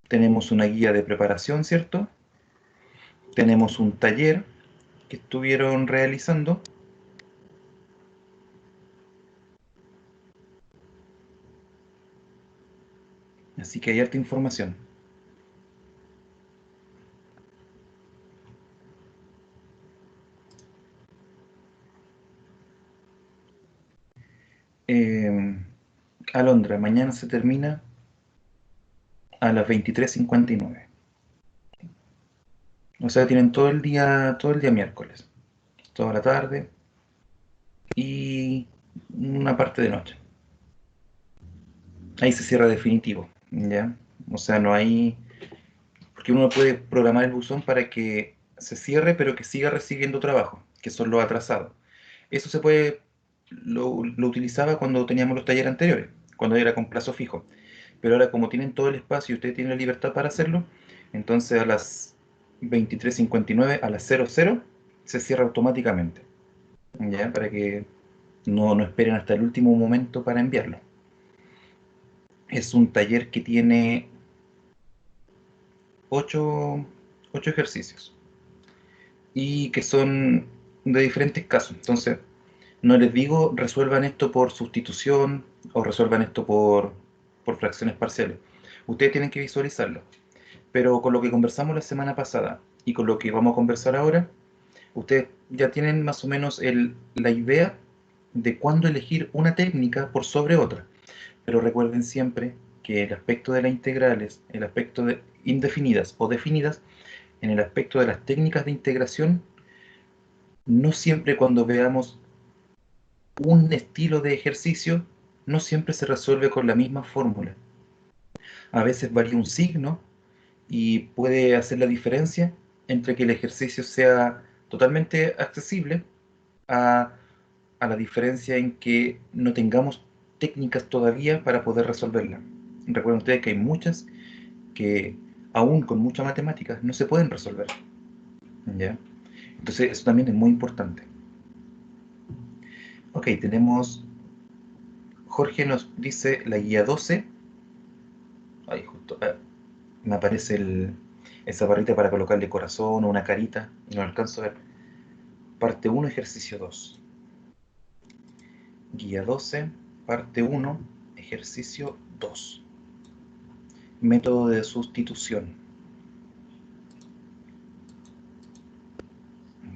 Tenemos una guía de preparación, ¿cierto? Tenemos un taller que estuvieron realizando. Así que hay harta información. Eh, Alondra, mañana se termina a las 23:59. O sea, tienen todo el día miércoles, toda la tarde y una parte de noche. Ahí se cierra definitivo, ¿ya? O sea, no hay... Porque uno puede programar el buzón para que se cierre, pero que siga recibiendo trabajo, que son los atrasados. Eso se puede... Lo utilizaba cuando teníamos los talleres anteriores, cuando era con plazo fijo. Pero ahora como tienen todo el espacio y ustedes tienen la libertad para hacerlo, entonces a las 23:59, a las 00, se cierra automáticamente, ¿ya? Para que no esperen hasta el último momento para enviarlo. Es un taller que tiene 8, 8 ejercicios y que son de diferentes casos. Entonces, no les digo resuelvan esto por sustitución o resuelvan esto por fracciones parciales. Ustedes tienen que visualizarlo. Pero con lo que conversamos la semana pasada y con lo que vamos a conversar ahora, ustedes ya tienen más o menos la idea de cuándo elegir una técnica por sobre otra. Pero recuerden siempre que el aspecto de las integrales, el aspecto de indefinidas o definidas, en el aspecto de las técnicas de integración, no siempre cuando veamos un estilo de ejercicio, no siempre se resuelve con la misma fórmula. A veces varía un signo y puede hacer la diferencia entre que el ejercicio sea totalmente accesible a, a la diferencia en que no tengamos técnicas todavía para poder resolverla. Recuerden ustedes que hay muchas que aún con muchas matemáticas no se pueden resolver, ¿ya? Entonces eso también es muy importante. Ok, tenemos... Jorge nos dice la guía 12. Ahí justo me aparece esa barrita para colocarle corazón o una carita y no alcanzo a ver. Parte 1, ejercicio 2. Guía 12, parte 1, ejercicio 2. Método de sustitución.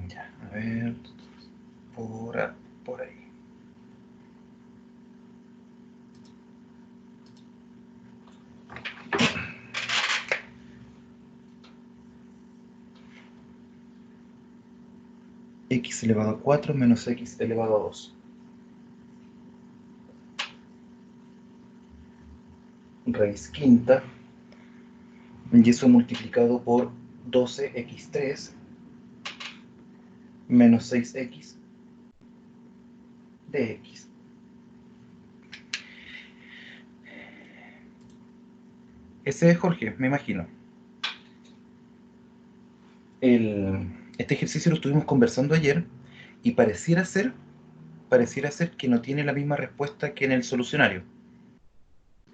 Ya, a ver, por ahí. X elevado a 4 menos X elevado a 2. Raíz quinta. Y eso multiplicado por 12x3 menos 6x de x. Ese es Jorge, me imagino. Este ejercicio lo estuvimos conversando ayer y pareciera ser que no tiene la misma respuesta que en el solucionario.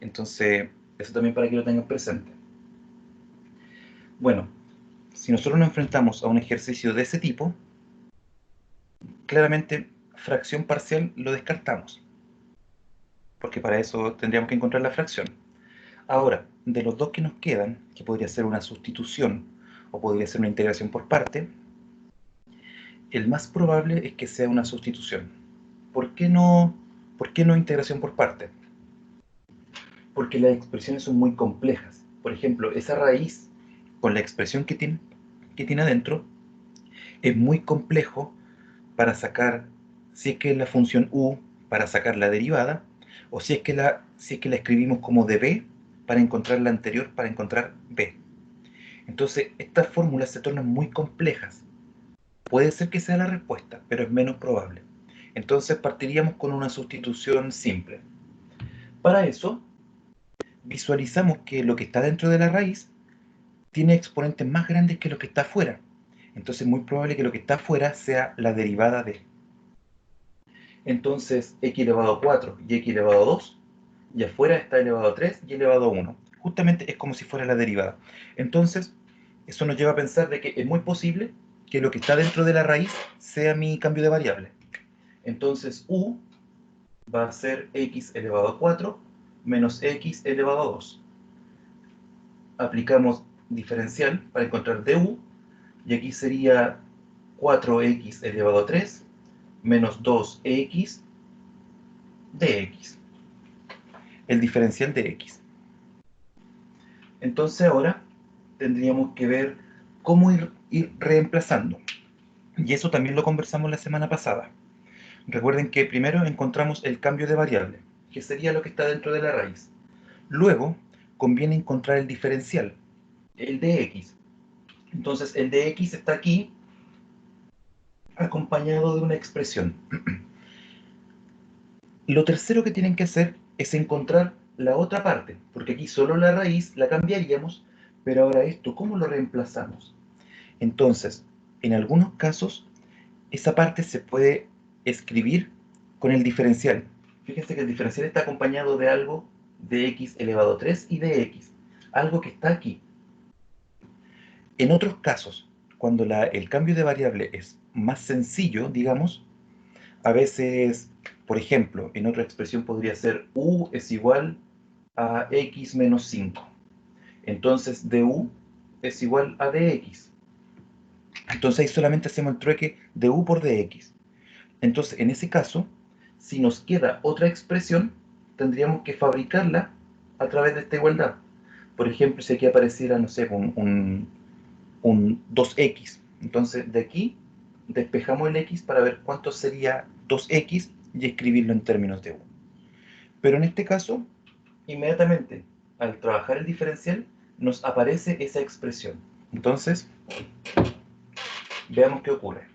Entonces, eso también para que lo tengan presente. Bueno, si nosotros nos enfrentamos a un ejercicio de ese tipo, claramente fracción parcial lo descartamos, porque para eso tendríamos que encontrar la fracción. Ahora, de los dos que nos quedan, que podría ser una sustitución o podría ser una integración por parte, el más probable es que sea una sustitución. ¿Por por qué no integración por parte? Porque las expresiones son muy complejas. Por ejemplo, esa raíz con la expresión que tiene adentro es muy complejo para sacar, si es que es la función u, para sacar la derivada, o si es que la escribimos como de b, para encontrar la anterior, para encontrar b. Entonces, estas fórmulas se tornan muy complejas. Puede ser que sea la respuesta, pero es menos probable. Entonces, partiríamos con una sustitución simple. Para eso, visualizamos que lo que está dentro de la raíz tiene exponentes más grandes que lo que está afuera. Entonces, es muy probable que lo que está afuera sea la derivada de. Entonces, x elevado a 4 y x elevado a 2, y afuera está elevado a 3 y elevado a 1. justamente es como si fuera la derivada. Entonces, eso nos lleva a pensar de que es muy posible que lo que está dentro de la raíz sea mi cambio de variable. Entonces, u va a ser x elevado a 4 menos x elevado a 2. Aplicamos diferencial para encontrar du, y aquí sería 4x elevado a 3 menos 2x de x, el diferencial de x. Entonces ahora tendríamos que ver cómo ir reemplazando. Y eso también lo conversamos la semana pasada. Recuerden que primero encontramos el cambio de variable, que sería lo que está dentro de la raíz. Luego conviene encontrar el diferencial, el de x. Entonces el de x está aquí acompañado de una expresión. Lo tercero que tienen que hacer es encontrar la otra parte, porque aquí solo la raíz la cambiaríamos, pero ahora esto, ¿cómo lo reemplazamos? Entonces, en algunos casos, esa parte se puede escribir con el diferencial. Fíjense que el diferencial está acompañado de algo de x elevado a 3 y de x, algo que está aquí. En otros casos, cuando el cambio de variable es más sencillo, digamos, a veces, por ejemplo, en otra expresión podría ser u es igual a x menos 5. Entonces du es igual a dx. Entonces ahí solamente hacemos el trueque de u por dx. Entonces, en ese caso, si nos queda otra expresión, tendríamos que fabricarla a través de esta igualdad. Por ejemplo, si aquí apareciera, no sé, un 2x. Entonces, de aquí despejamos el x para ver cuánto sería 2x y escribirlo en términos de u. Pero en este caso, inmediatamente, al trabajar el diferencial, nos aparece esa expresión. Entonces, veamos qué ocurre.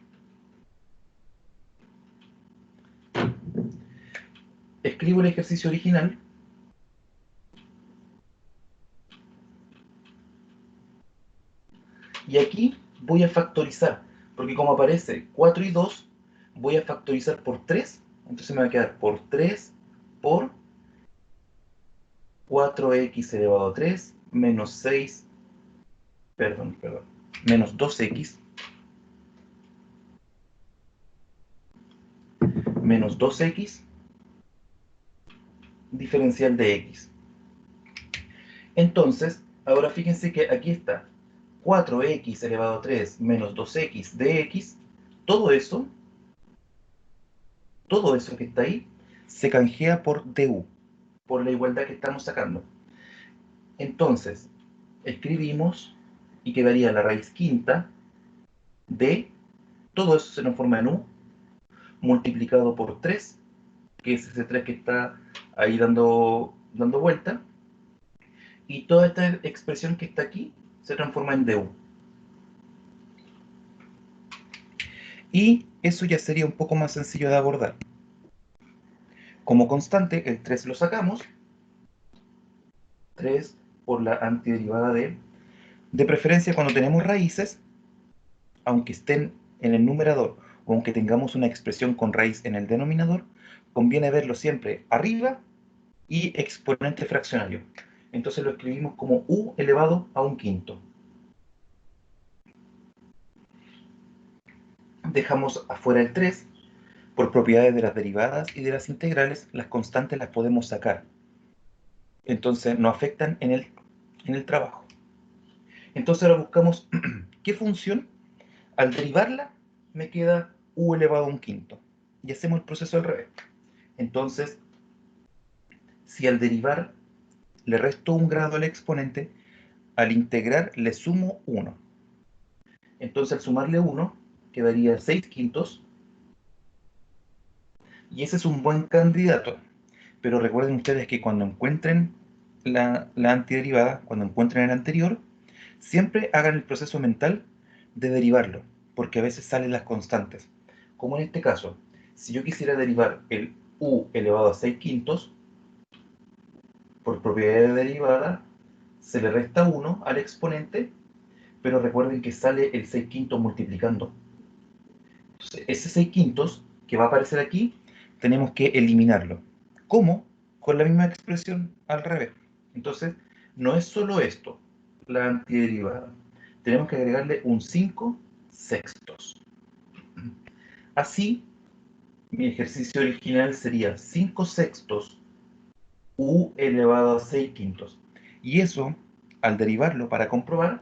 Escribo el ejercicio original. Y aquí voy a factorizar, porque como aparece 4 y 2, voy a factorizar por 3. Entonces me va a quedar por 3 por 4x elevado a 3 menos 6, menos 2x menos 2x diferencial de x. Entonces, ahora fíjense que aquí está 4x elevado a 3 menos 2x de x. Todo eso que está ahí se canjea por du, por la igualdad que estamos sacando. Entonces, escribimos y quedaría la raíz quinta de, todo eso se nos forma en u, multiplicado por 3, que es ese 3 que está ahí dando vuelta, y toda esta expresión que está aquí se transforma en du. Y eso ya sería un poco más sencillo de abordar. Como constante, el 3 lo sacamos, 3 por la antiderivada de preferencia cuando tenemos raíces, aunque estén en el numerador o aunque tengamos una expresión con raíz en el denominador, conviene verlo siempre arriba y exponente fraccionario. Entonces lo escribimos como u elevado a un quinto. Dejamos afuera el 3. Por propiedades de las derivadas y de las integrales, las constantes las podemos sacar. Entonces no afectan en el trabajo. Entonces ahora buscamos qué función. Al derivarla, me queda u elevado a un quinto. Y hacemos el proceso al revés. Entonces, si al derivar le resto un grado al exponente, al integrar le sumo 1. Entonces, al sumarle 1, quedaría 6 quintos. Y ese es un buen candidato. Pero recuerden ustedes que cuando encuentren la antiderivada, cuando encuentren el anterior, siempre hagan el proceso mental de derivarlo, porque a veces salen las constantes. Como en este caso, si yo quisiera derivar el u elevado a 6 quintos, por propiedad de derivada, se le resta 1 al exponente, pero recuerden que sale el 6 quintos multiplicando. Entonces, ese 6 quintos que va a aparecer aquí, tenemos que eliminarlo. ¿Cómo? Con la misma expresión al revés. Entonces, No es solo esto, la antiderivada. Tenemos que agregarle un 5 sextos. Así, mi ejercicio original sería 5 sextos u elevado a 6 quintos. Y eso, al derivarlo para comprobar,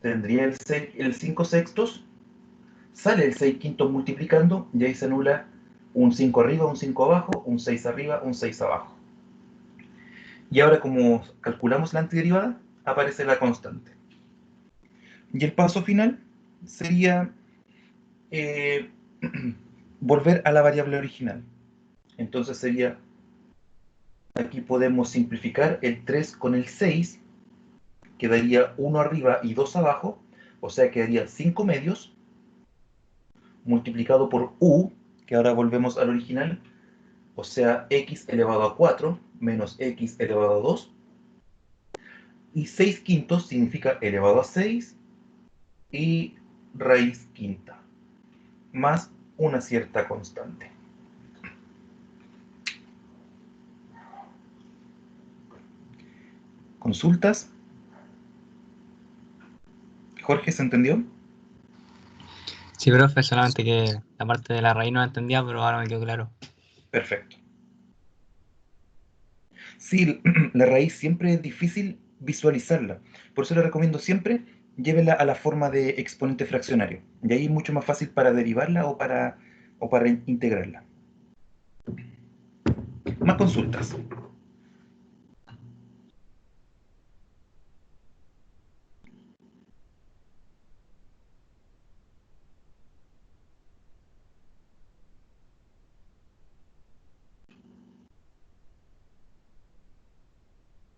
tendría el 5 sextos, sale el 6 quintos multiplicando, y ahí se anula un 5 arriba, un 5 abajo, un 6 arriba, un 6 abajo. Y ahora, como calculamos la antiderivada, aparece la constante. Y el paso final sería eh, volver a la variable original. Entonces sería, aquí podemos simplificar el 3 con el 6, quedaría 1 arriba y 2 abajo, o sea, quedaría 5 medios, multiplicado por u, que ahora volvemos al original, o sea, x elevado a 4 menos x elevado a 2, y 6 quintos significa elevado a 6 y raíz quinta, más una cierta constante. ¿Consultas? Jorge, ¿se entendió? Sí, profe, solamente que la parte de la raíz no la entendía, pero ahora me quedó claro. Perfecto. Sí, la raíz siempre es difícil visualizarla. Por eso le recomiendo siempre llévela a la forma de exponente fraccionario. Y ahí es mucho más fácil para derivarla o para integrarla. Más consultas.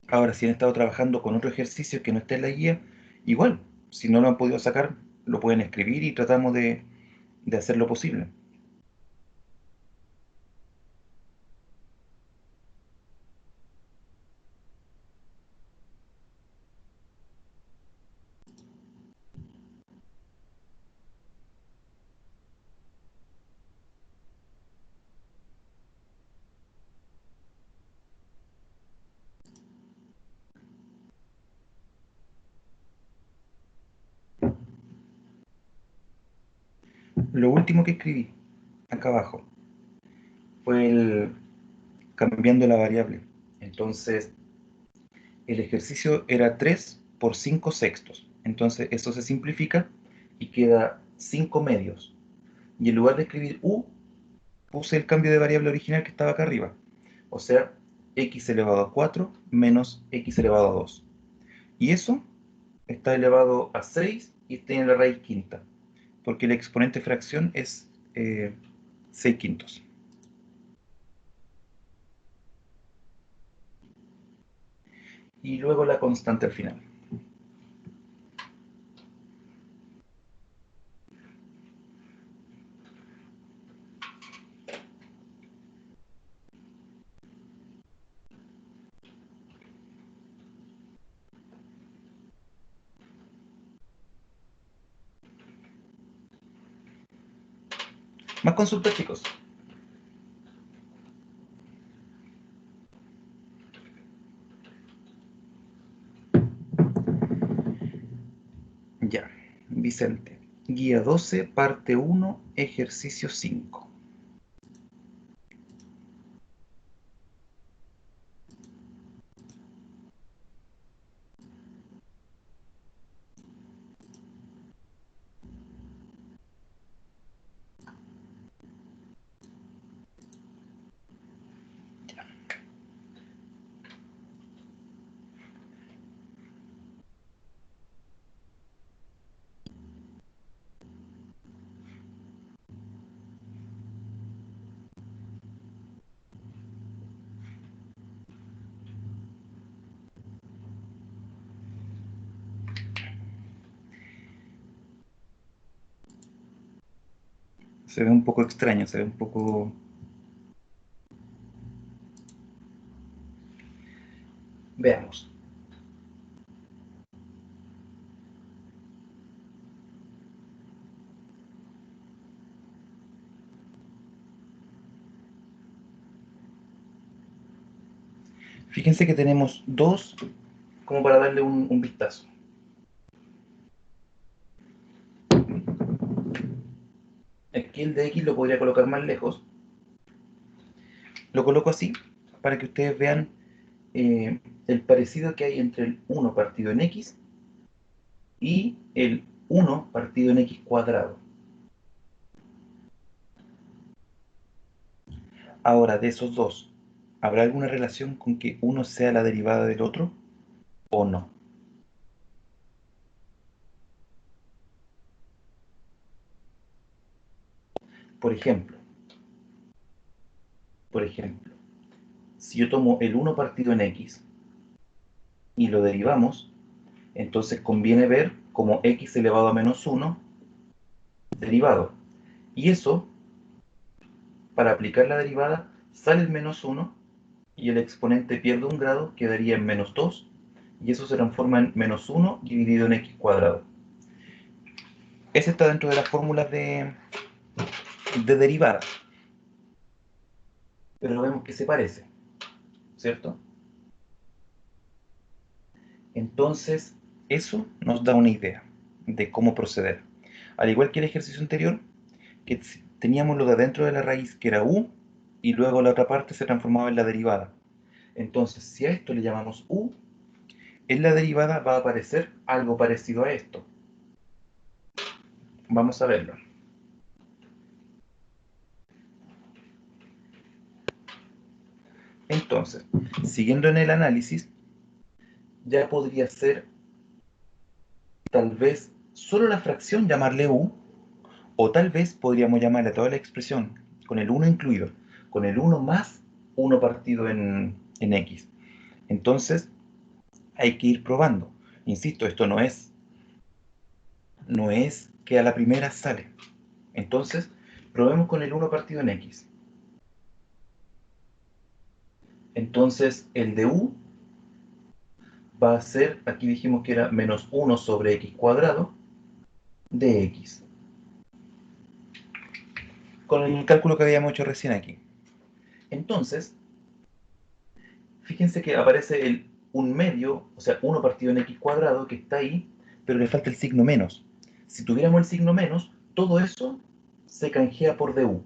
Ahora, si han estado trabajando con otro ejercicio que no esté en la guía, igual, si no lo han podido sacar, lo pueden escribir y tratamos de hacer lo posible. Lo último que escribí, acá abajo, fue el cambiando la variable. Entonces, el ejercicio era 3 por 5 sextos. Entonces, eso se simplifica y queda 5 medios. Y en lugar de escribir u, puse el cambio de variable original que estaba acá arriba. O sea, x elevado a 4 menos x elevado a 2. Y eso está elevado a 6 y tiene la raíz quinta, porque el exponente fracción es 6 quintos. Y luego la constante al final. Más consultas, chicos. Ya, Vicente. Guía 12, parte 1, ejercicio 5. Se ve un poco extraño, se ve un poco... Veamos. Fíjense que tenemos dos como para darle un vistazo. Aquí el de X lo podría colocar más lejos. Lo coloco así para que ustedes vean el parecido que hay entre el 1 partido en X y el 1 partido en X cuadrado. Ahora, de esos dos, ¿habrá alguna relación con que uno sea la derivada del otro o no? Por ejemplo, si yo tomo el 1 partido en X y lo derivamos, entonces conviene ver como X elevado a menos 1 derivado. Y eso, para aplicar la derivada, sale el menos 1 y el exponente pierde un grado, quedaría en menos 2, y eso se transforma en menos 1 dividido en X cuadrado. Ese está dentro de las fórmulas de derivada, pero vemos que se parece, ¿cierto? Entonces, eso nos da una idea de cómo proceder. Al igual que el ejercicio anterior, que teníamos lo de adentro de la raíz, que era u, y luego la otra parte se transformaba en la derivada. Entonces, si a esto le llamamos u, en la derivada va a aparecer algo parecido a esto. Vamos a verlo. Entonces, siguiendo en el análisis, ya podría ser tal vez solo la fracción llamarle u, o tal vez podríamos llamarle a toda la expresión con el 1 incluido, con el 1 más 1 partido en x. Entonces, hay que ir probando. Insisto, esto no es que a la primera sale. Entonces, probemos con el 1 partido en x. Entonces, el de u va a ser, aquí dijimos que era menos 1 sobre x cuadrado de x. Con el cálculo que habíamos hecho recién aquí. Entonces, fíjense que aparece el 1 medio, o sea, 1 partido en x cuadrado, que está ahí, pero le falta el signo menos. Si tuviéramos el signo menos, todo eso se canjea por du.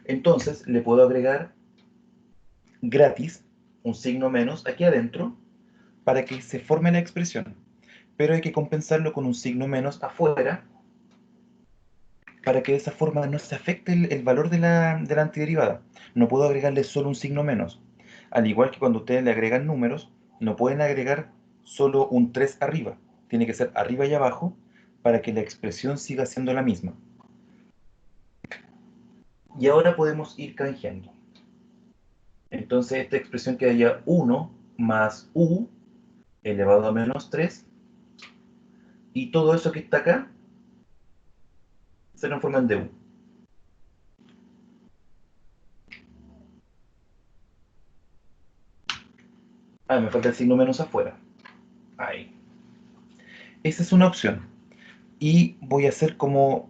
Entonces, le puedo agregar gratis un signo menos aquí adentro para que se forme la expresión. Pero hay que compensarlo con un signo menos afuera para que de esa forma no se afecte el valor de la antiderivada. No puedo agregarle solo un signo menos. Al igual que cuando ustedes le agregan números, no pueden agregar solo un 3 arriba. Tiene que ser arriba y abajo para que la expresión siga siendo la misma. Y ahora podemos ir canjeando. Entonces esta expresión quedaría 1 más u elevado a menos 3. Y todo eso que está acá se transforma en du. Ah, me falta el signo menos afuera. Ahí. Esa es una opción. Y voy a hacer como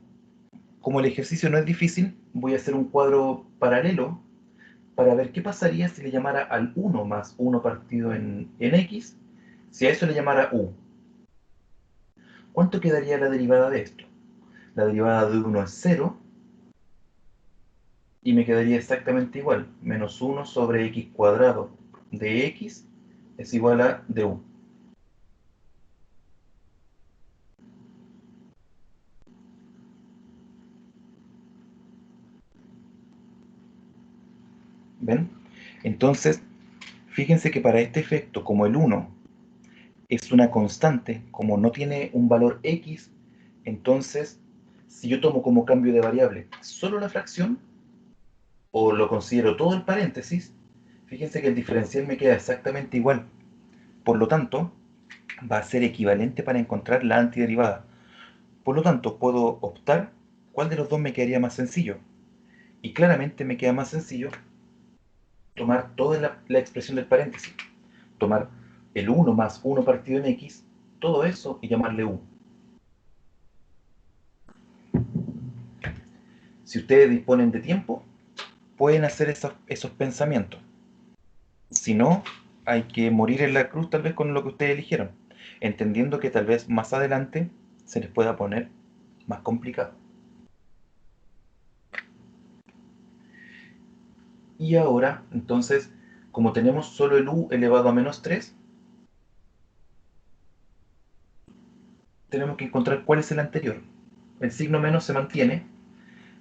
el ejercicio no es difícil, voy a hacer un cuadro paralelo para ver qué pasaría si le llamara al 1 más 1 partido en x, si a eso le llamara u. ¿Cuánto quedaría la derivada de esto? La derivada de 1 es 0 y me quedaría exactamente igual. Menos 1 sobre x cuadrado de x es igual a du. ¿Ven? Entonces, fíjense que para este efecto, como el 1 es una constante, como no tiene un valor x, entonces, si yo tomo como cambio de variable solo la fracción, o lo considero todo el paréntesis, fíjense que el diferencial me queda exactamente igual. Por lo tanto, va a ser equivalente para encontrar la antiderivada. Por lo tanto, puedo optar cuál de los dos me quedaría más sencillo. Y claramente me queda más sencillo tomar toda la expresión del paréntesis. Tomar el 1 más 1 partido en x, todo eso, y llamarle u. Si ustedes disponen de tiempo, pueden hacer esos pensamientos. Si no, hay que morir en la cruz tal vez con lo que ustedes eligieron, entendiendo que tal vez más adelante se les pueda poner más complicado. Y ahora, entonces, como tenemos solo el u elevado a menos 3, tenemos que encontrar cuál es el anterior. El signo menos se mantiene,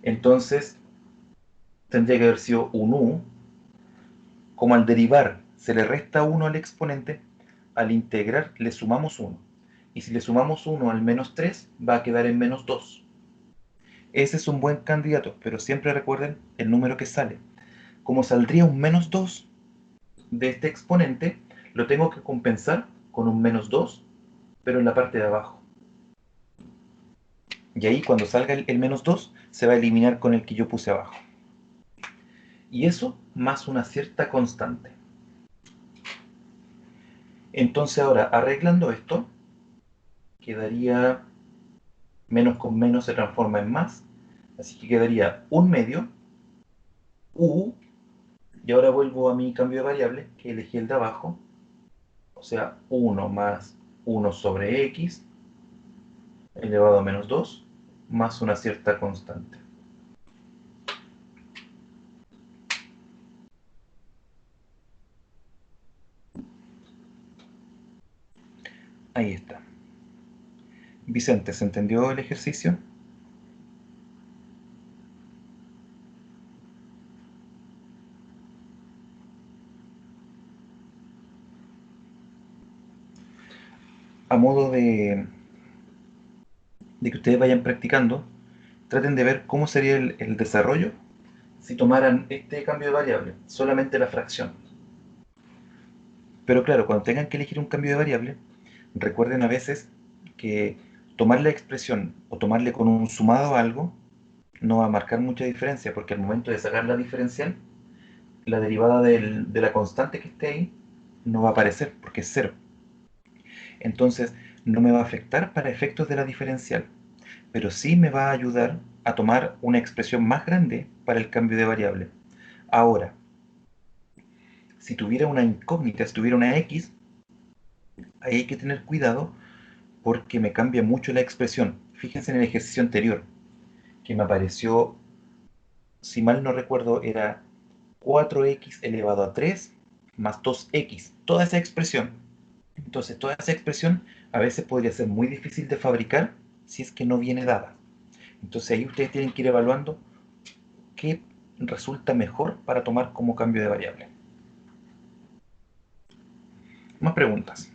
entonces tendría que haber sido un u. Como al derivar se le resta 1 al exponente, al integrar le sumamos 1. Y si le sumamos 1 al menos 3, va a quedar en menos 2. Ese es un buen candidato, pero siempre recuerden el número que sale. Como saldría un menos 2 de este exponente, lo tengo que compensar con un menos 2, pero en la parte de abajo. Y ahí cuando salga el menos 2, se va a eliminar con el que yo puse abajo. Y eso más una cierta constante. Entonces ahora, arreglando esto, quedaría menos con menos se transforma en más, así que quedaría un medio, u, y ahora vuelvo a mi cambio de variable, que elegí el de abajo, o sea, 1 más 1 sobre x, elevado a menos 2, más una cierta constante. Ahí está. Vicente, ¿se entendió el ejercicio? A modo de que ustedes vayan practicando, traten de ver cómo sería el desarrollo si tomaran este cambio de variable, solamente la fracción. Pero claro, cuando tengan que elegir un cambio de variable, recuerden a veces que tomar la expresión o tomarle con un sumado a algo no va a marcar mucha diferencia, porque al momento de sacar la diferencial, la derivada de la constante que esté ahí no va a aparecer, porque es cero. Entonces, no me va a afectar para efectos de la diferencial, pero sí me va a ayudar a tomar una expresión más grande para el cambio de variable. Ahora, si tuviera una incógnita, si tuviera una x, ahí hay que tener cuidado porque me cambia mucho la expresión. Fíjense en el ejercicio anterior, que me apareció, si mal no recuerdo, era 4x elevado a 3 más 2x. Toda esa expresión. Entonces, toda esa expresión a veces podría ser muy difícil de fabricar si es que no viene dada. Entonces, ahí ustedes tienen que ir evaluando qué resulta mejor para tomar como cambio de variable. Más preguntas.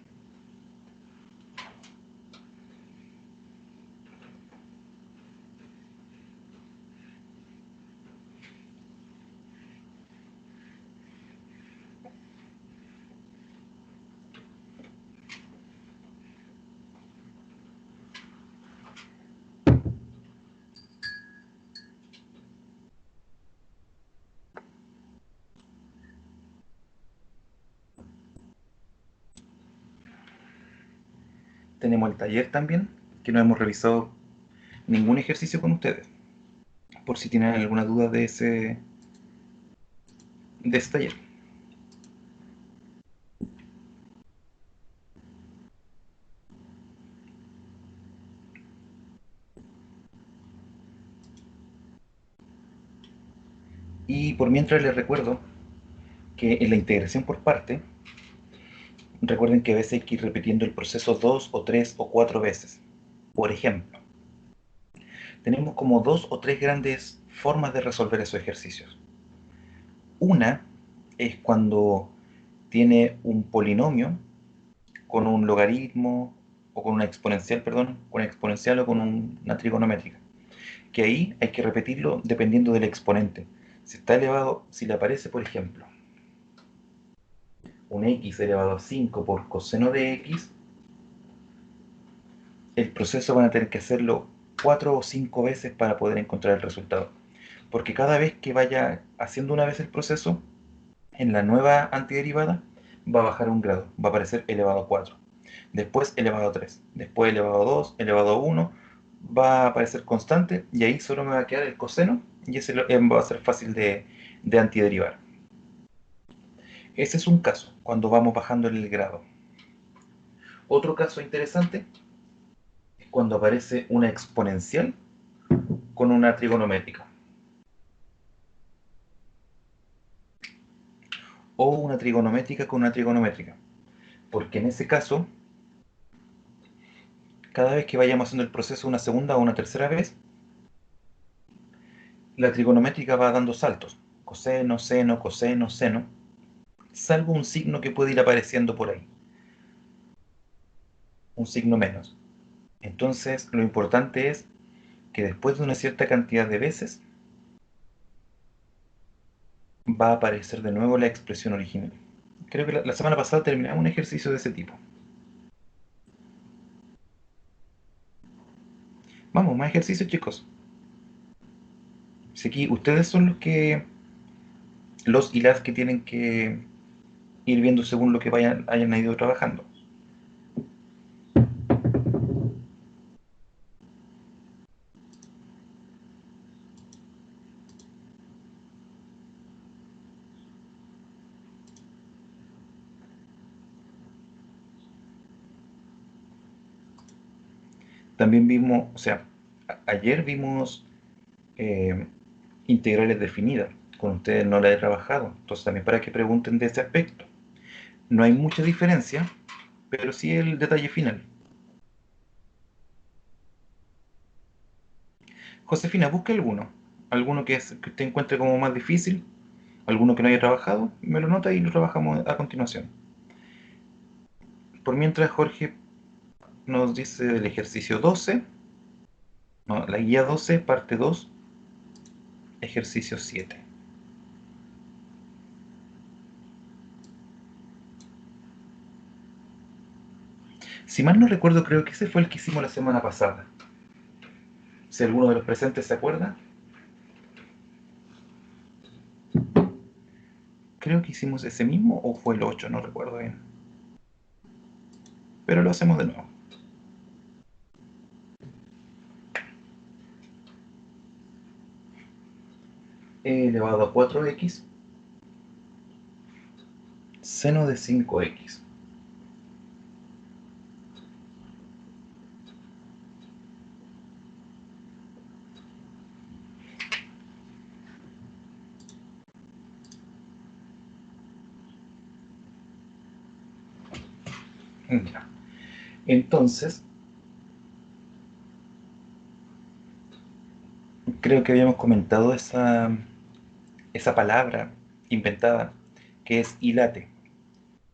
Tenemos el taller también, que no hemos revisado ningún ejercicio con ustedes, por si tienen alguna duda de ese taller. Y por mientras les recuerdo que en la integración por parte, recuerden que a veces hay que ir repitiendo el proceso 2 o 3 o 4 veces. Por ejemplo, tenemos como 2 o 3 grandes formas de resolver esos ejercicios. Una es cuando tiene un polinomio con un logaritmo o con una exponencial, perdón, con una exponencial o con una trigonométrica. Que ahí hay que repetirlo dependiendo del exponente. Si está elevado, si le aparece, por ejemplo, un x elevado a 5 por coseno de x, el proceso van a tener que hacerlo 4 o 5 veces para poder encontrar el resultado. Porque cada vez que vaya haciendo una vez el proceso, en la nueva antiderivada va a bajar un grado, va a aparecer elevado a 4. Después elevado a 3, después elevado a 2, elevado a 1, va a aparecer constante y ahí solo me va a quedar el coseno y ese va a ser fácil de antiderivar. Ese es un caso, cuando vamos bajando el grado. Otro caso interesante es cuando aparece una exponencial con una trigonométrica. O una trigonométrica con una trigonométrica. Porque en ese caso, cada vez que vayamos haciendo el proceso una segunda o una tercera vez, la trigonométrica va dando saltos. Coseno, seno, coseno, seno. Salvo un signo que puede ir apareciendo por ahí. Un signo menos. Entonces, lo importante es que después de una cierta cantidad de veces, va a aparecer de nuevo la expresión original. Creo que la semana pasada terminamos un ejercicio de ese tipo. Vamos, más ejercicios, chicos. Si aquí ustedes son los y las que tienen que ir viendo según lo que hayan ido trabajando. También vimos, o sea, ayer vimos eh, integrales definidas. Con ustedes no la he trabajado. Entonces también para que pregunten de ese aspecto. No hay mucha diferencia, pero sí el detalle final. Josefina, busque alguno que usted encuentre como más difícil, alguno que no haya trabajado, me lo nota y lo trabajamos a continuación. Por mientras, Jorge nos dice el ejercicio 12, no, la guía 12, parte 2, ejercicio 7. Si mal no recuerdo, creo que ese fue el que hicimos la semana pasada. Si alguno de los presentes se acuerda. Creo que hicimos ese mismo o fue el 8, no recuerdo bien. Pero lo hacemos de nuevo. E elevado a 4x, seno de 5x. Ya. Entonces, creo que habíamos comentado esa palabra inventada, que es hilate,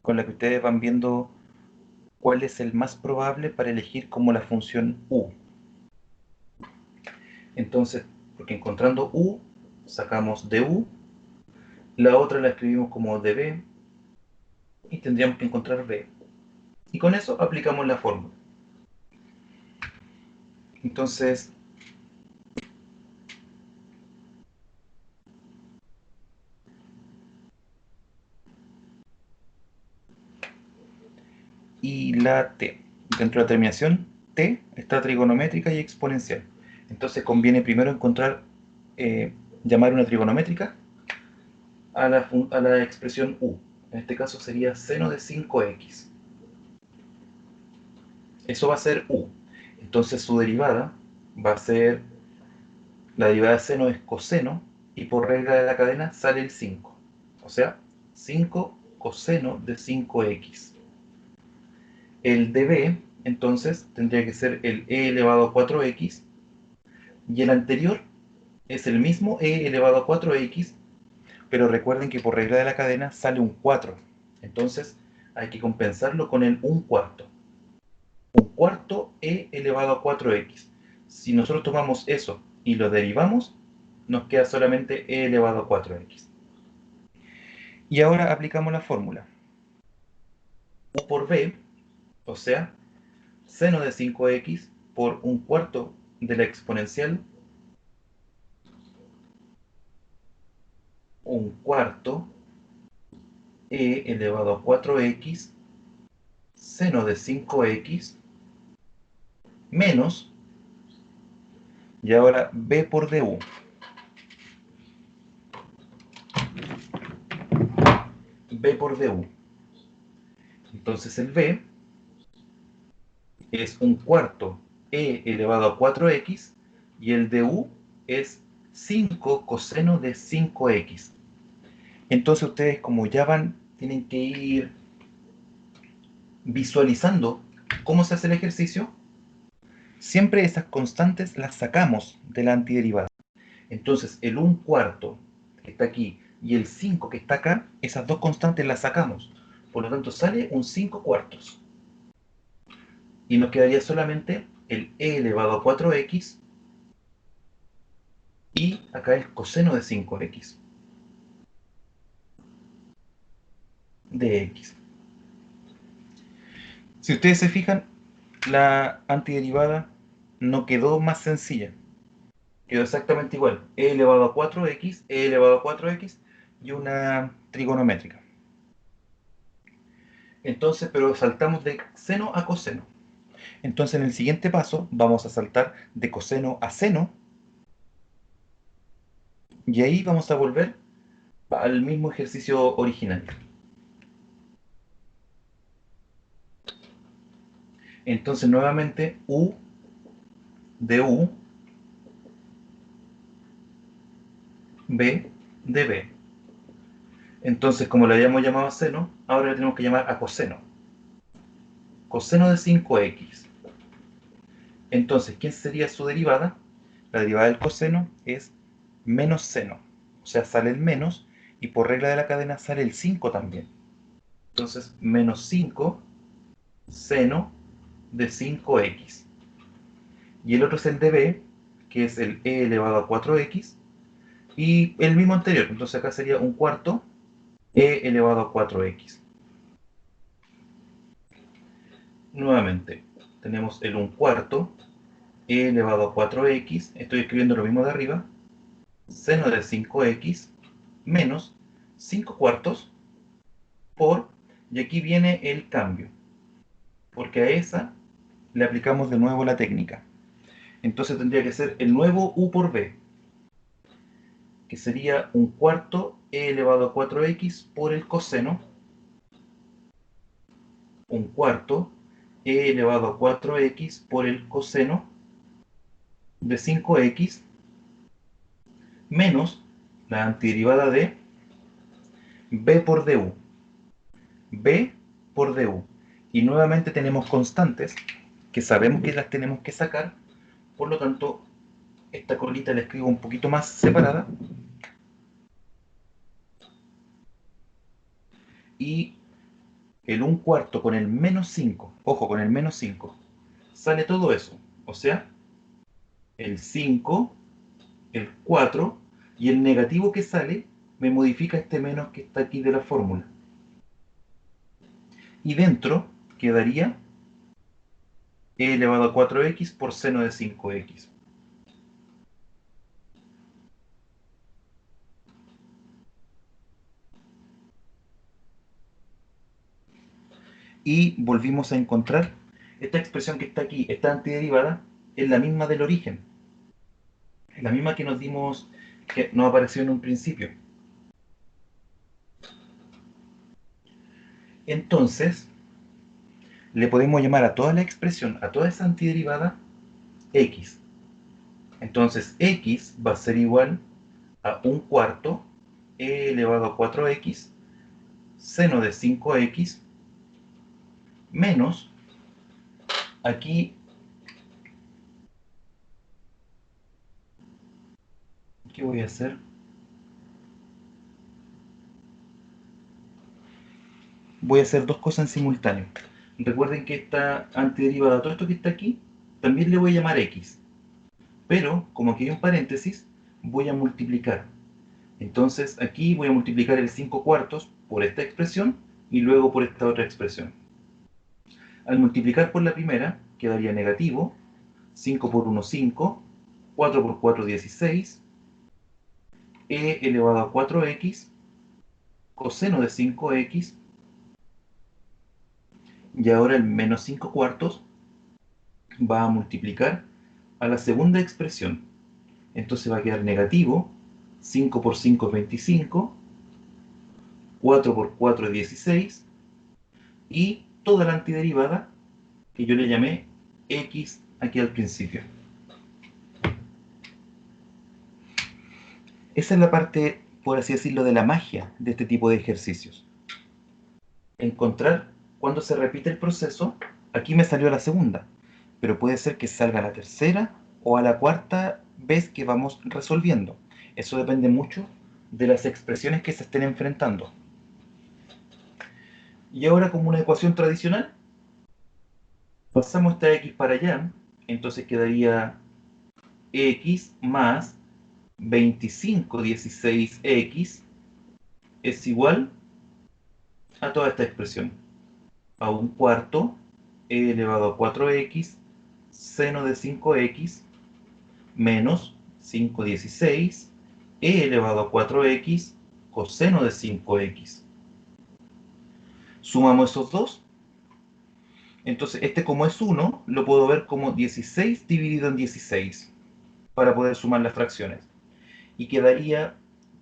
con la que ustedes van viendo cuál es el más probable para elegir como la función u. Entonces, porque encontrando u, sacamos du, la otra la escribimos como db, y tendríamos que encontrar b. Y con eso aplicamos la fórmula. Entonces, y la t. Dentro de la terminación, t está trigonométrica y exponencial. Entonces conviene primero encontrar, llamar una trigonométrica a la expresión u. En este caso sería seno de 5x. Eso va a ser u. Entonces su derivada va a ser, la derivada de seno es coseno, y por regla de la cadena sale el 5. O sea, 5 coseno de 5x. El db, entonces, tendría que ser el e elevado a 4x, y el anterior es el mismo e elevado a 4x, pero recuerden que por regla de la cadena sale un 4. Entonces, hay que compensarlo con el 1/4. 1/4 e elevado a 4x. Si nosotros tomamos eso y lo derivamos, nos queda solamente e elevado a 4x. Y ahora aplicamos la fórmula. U por b, o sea, seno de 5x por 1/4 de la exponencial, 1/4 e elevado a 4x, seno de 5x, menos, y ahora b por du. b por du. Entonces el b es un cuarto e elevado a 4x y el du es 5 coseno de 5x. Entonces ustedes, como ya van, tienen que ir visualizando cómo se hace el ejercicio. Siempre esas constantes las sacamos de la antiderivada. Entonces el 1/4 que está aquí y el 5 que está acá, esas dos constantes las sacamos. Por lo tanto sale un 5/4. Y nos quedaría solamente el e elevado a 4x y acá el coseno de 5x de x. Si ustedes se fijan, la antiderivada no quedó más sencilla. Quedó exactamente igual. E elevado a 4x, e elevado a 4x y una trigonométrica. Entonces, pero saltamos de seno a coseno. Entonces, en el siguiente paso vamos a saltar de coseno a seno y ahí vamos a volver al mismo ejercicio original. Entonces, nuevamente, u de u, b de b. Entonces, como le habíamos llamado a seno, ahora le tenemos que llamar a coseno. Coseno de 5x. Entonces, ¿quién sería su derivada? La derivada del coseno es menos seno. O sea, sale el menos y por regla de la cadena sale el 5 también. Entonces, menos 5 seno de 5x. Y el otro es el de b, que es el e elevado a 4x. Y el mismo anterior. Entonces acá sería un cuarto e elevado a 4x. Nuevamente, tenemos el 1/4 e elevado a 4x. Estoy escribiendo lo mismo de arriba. Seno de 5x menos 5/4 por, y aquí viene el cambio, porque a esa le aplicamos de nuevo la técnica. Entonces tendría que ser el nuevo u por b, que sería 1/4 e elevado a 4x por el coseno, 1/4 e elevado a 4x por el coseno de 5x menos la antiderivada de b por du. B por du. Y nuevamente tenemos constantes que sabemos que las tenemos que sacar, por lo tanto, esta colita la escribo un poquito más separada. Y el 1/4 con el menos 5, ojo, con el menos 5, sale todo eso. O sea, el 5, el 4 y el negativo que sale me modifica este menos que está aquí de la fórmula. Y dentro quedaría e elevado a 4x por seno de 5x. Y volvimos a encontrar esta expresión que está aquí, esta antiderivada, es la misma del origen. Es la misma que nos dimos, que nos apareció en un principio. Entonces, le podemos llamar a toda la expresión, a toda esa antiderivada, x. Entonces, x va a ser igual a 1/4 e elevado a 4x seno de 5x menos, aquí, ¿qué voy a hacer? Voy a hacer dos cosas en simultáneo. Recuerden que esta antiderivada, todo esto que está aquí, también le voy a llamar x. Pero, como aquí hay un paréntesis, voy a multiplicar. Entonces, aquí voy a multiplicar el 5/4 por esta expresión y luego por esta otra expresión. Al multiplicar por la primera, quedaría negativo. 5 por 1, 5. 4 por 4, 16. E elevado a 4x, coseno de 5x. Y ahora el menos 5/4 va a multiplicar a la segunda expresión. Entonces va a quedar negativo. 5 por 5 es 25. 4 por 4 es 16, y toda la antiderivada, que yo le llamé x aquí al principio. Esa es la parte, por así decirlo, de la magia de este tipo de ejercicios. Encontrar cuando se repite el proceso. Aquí me salió la segunda, pero puede ser que salga a la tercera o a la cuarta vez que vamos resolviendo. Eso depende mucho de las expresiones que se estén enfrentando. Y ahora, como una ecuación tradicional, pasamos esta x para allá, entonces quedaría x más 25/16x es igual a toda esta expresión, a un cuarto e elevado a 4x seno de 5x menos 5/16 e elevado a 4x coseno de 5x. Sumamos esos dos. Entonces, este, como es 1, lo puedo ver como 16 dividido en 16 para poder sumar las fracciones. Y quedaría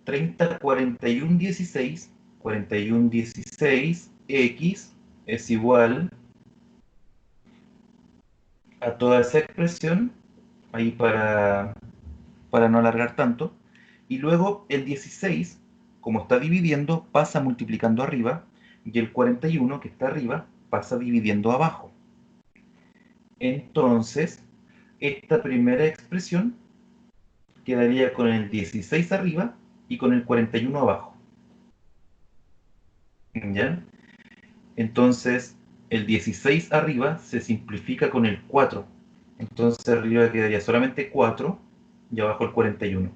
30, 41, 16. 41, 16, x es igual a toda esa expresión, ahí para no alargar tanto. Y luego el 16, como está dividiendo, pasa multiplicando arriba, y el 41, que está arriba, pasa dividiendo abajo. Entonces, esta primera expresión quedaría con el 16 arriba y con el 41 abajo. ¿Ya? Entonces, el 16 arriba se simplifica con el 4. Entonces, arriba quedaría solamente 4 y abajo el 41.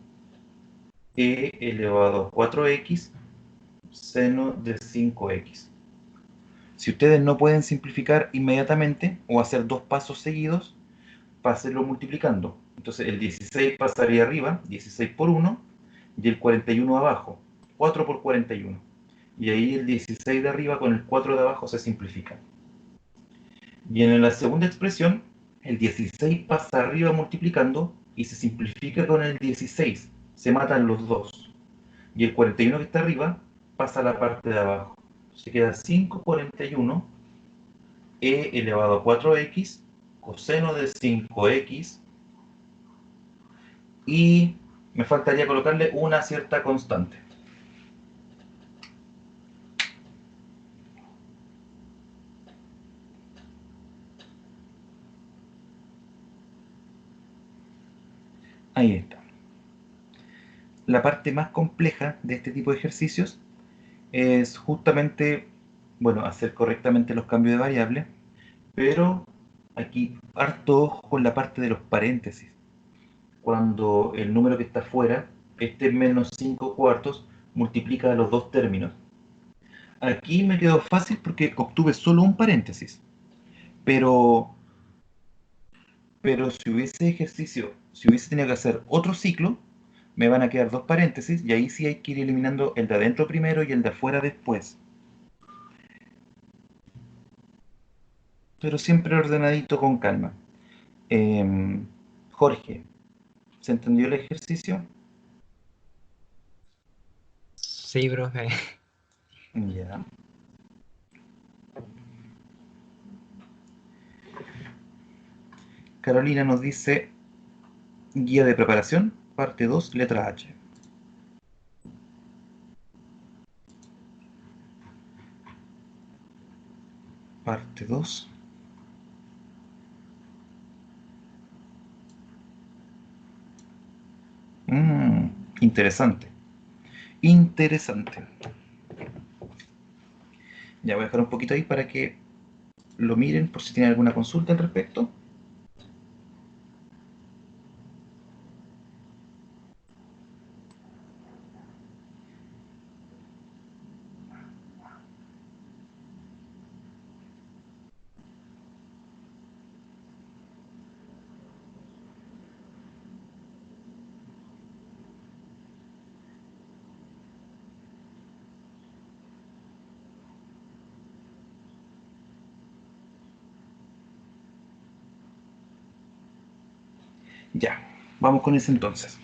E elevado a 4x seno de 5x. Si ustedes no pueden simplificar inmediatamente o hacer dos pasos seguidos, pásenlo multiplicando. Entonces el 16 pasaría arriba, 16 por 1, y el 41 abajo, 4 por 41. Y ahí el 16 de arriba con el 4 de abajo se simplifica. Y en la segunda expresión, el 16 pasa arriba multiplicando y se simplifica con el 16. Se matan los dos. Y el 41 que está arriba pasa a la parte de abajo. Se queda 5/41 e elevado a 4x coseno de 5x, y me faltaría colocarle una cierta constante. Ahí está. La parte más compleja de este tipo de ejercicios es justamente, bueno, hacer correctamente los cambios de variable, pero aquí harto ojo con la parte de los paréntesis. Cuando el número que está afuera, este menos 5 cuartos, multiplica los dos términos. Aquí me quedó fácil porque obtuve solo un paréntesis, pero si hubiese ejercicio, si hubiese tenido que hacer otro ciclo, me van a quedar dos paréntesis y ahí sí hay que ir eliminando el de adentro primero y el de afuera después. Pero siempre ordenadito con calma. Jorge, ¿se entendió el ejercicio? Sí, profe. Ya. Carolina nos dice guía de preparación, parte 2, letra H. Parte 2. Interesante. Interesante. Ya voy a dejar un poquito ahí para que lo miren por si tienen alguna consulta al respecto. Ya, vamos con ese entonces.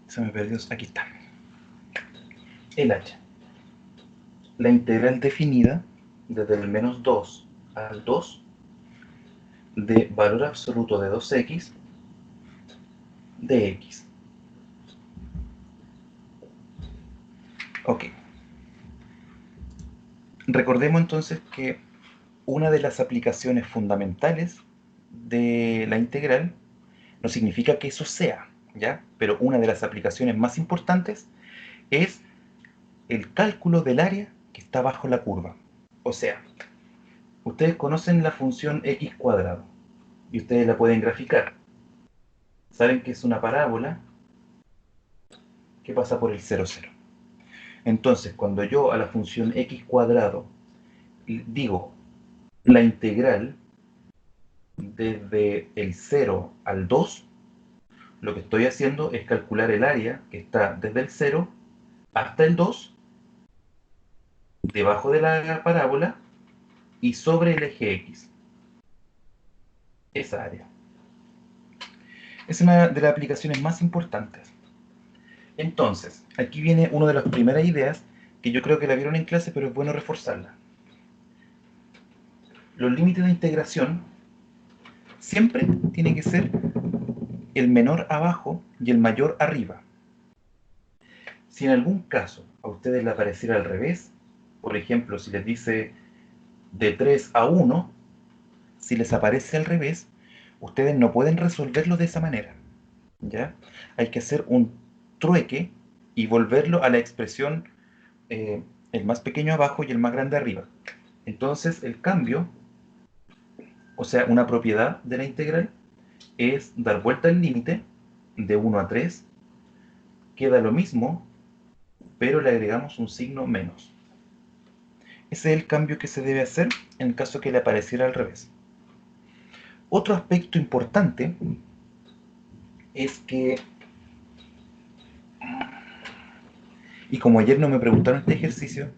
Se me perdió, aquí está. El h. La integral definida desde el menos 2 al 2 de valor absoluto de 2x de x. Ok. Recordemos entonces que una de las aplicaciones fundamentales de la integral no significa que eso sea, ¿ya? Pero una de las aplicaciones más importantes es el cálculo del área que está bajo la curva. O sea, ustedes conocen la función x cuadrado y ustedes la pueden graficar. Saben que es una parábola que pasa por el 0, 0. Entonces, cuando yo a la función x cuadrado digo la integral desde el 0 al 2, lo que estoy haciendo es calcular el área que está desde el 0 hasta el 2, debajo de la parábola y sobre el eje X. Esa área. Es una de las aplicaciones más importantes. Entonces, aquí viene una de las primeras ideas que yo creo que la vieron en clase, pero es bueno reforzarla. Los límites de integración siempre tienen que ser el menor abajo y el mayor arriba. Si en algún caso a ustedes les apareciera al revés, por ejemplo, si les dice de 3 a 1, si les aparece al revés, ustedes no pueden resolverlo de esa manera, ¿ya? Hay que hacer un trueque y volverlo a la expresión el más pequeño abajo y el más grande arriba. Entonces el cambio, o sea, una propiedad de la integral, es dar vuelta al límite de 1 a 3, queda lo mismo, pero le agregamos un signo menos. Ese es el cambio que se debe hacer en el caso que le apareciera al revés. Otro aspecto importante es que, y como ayer no me preguntaron este ejercicio,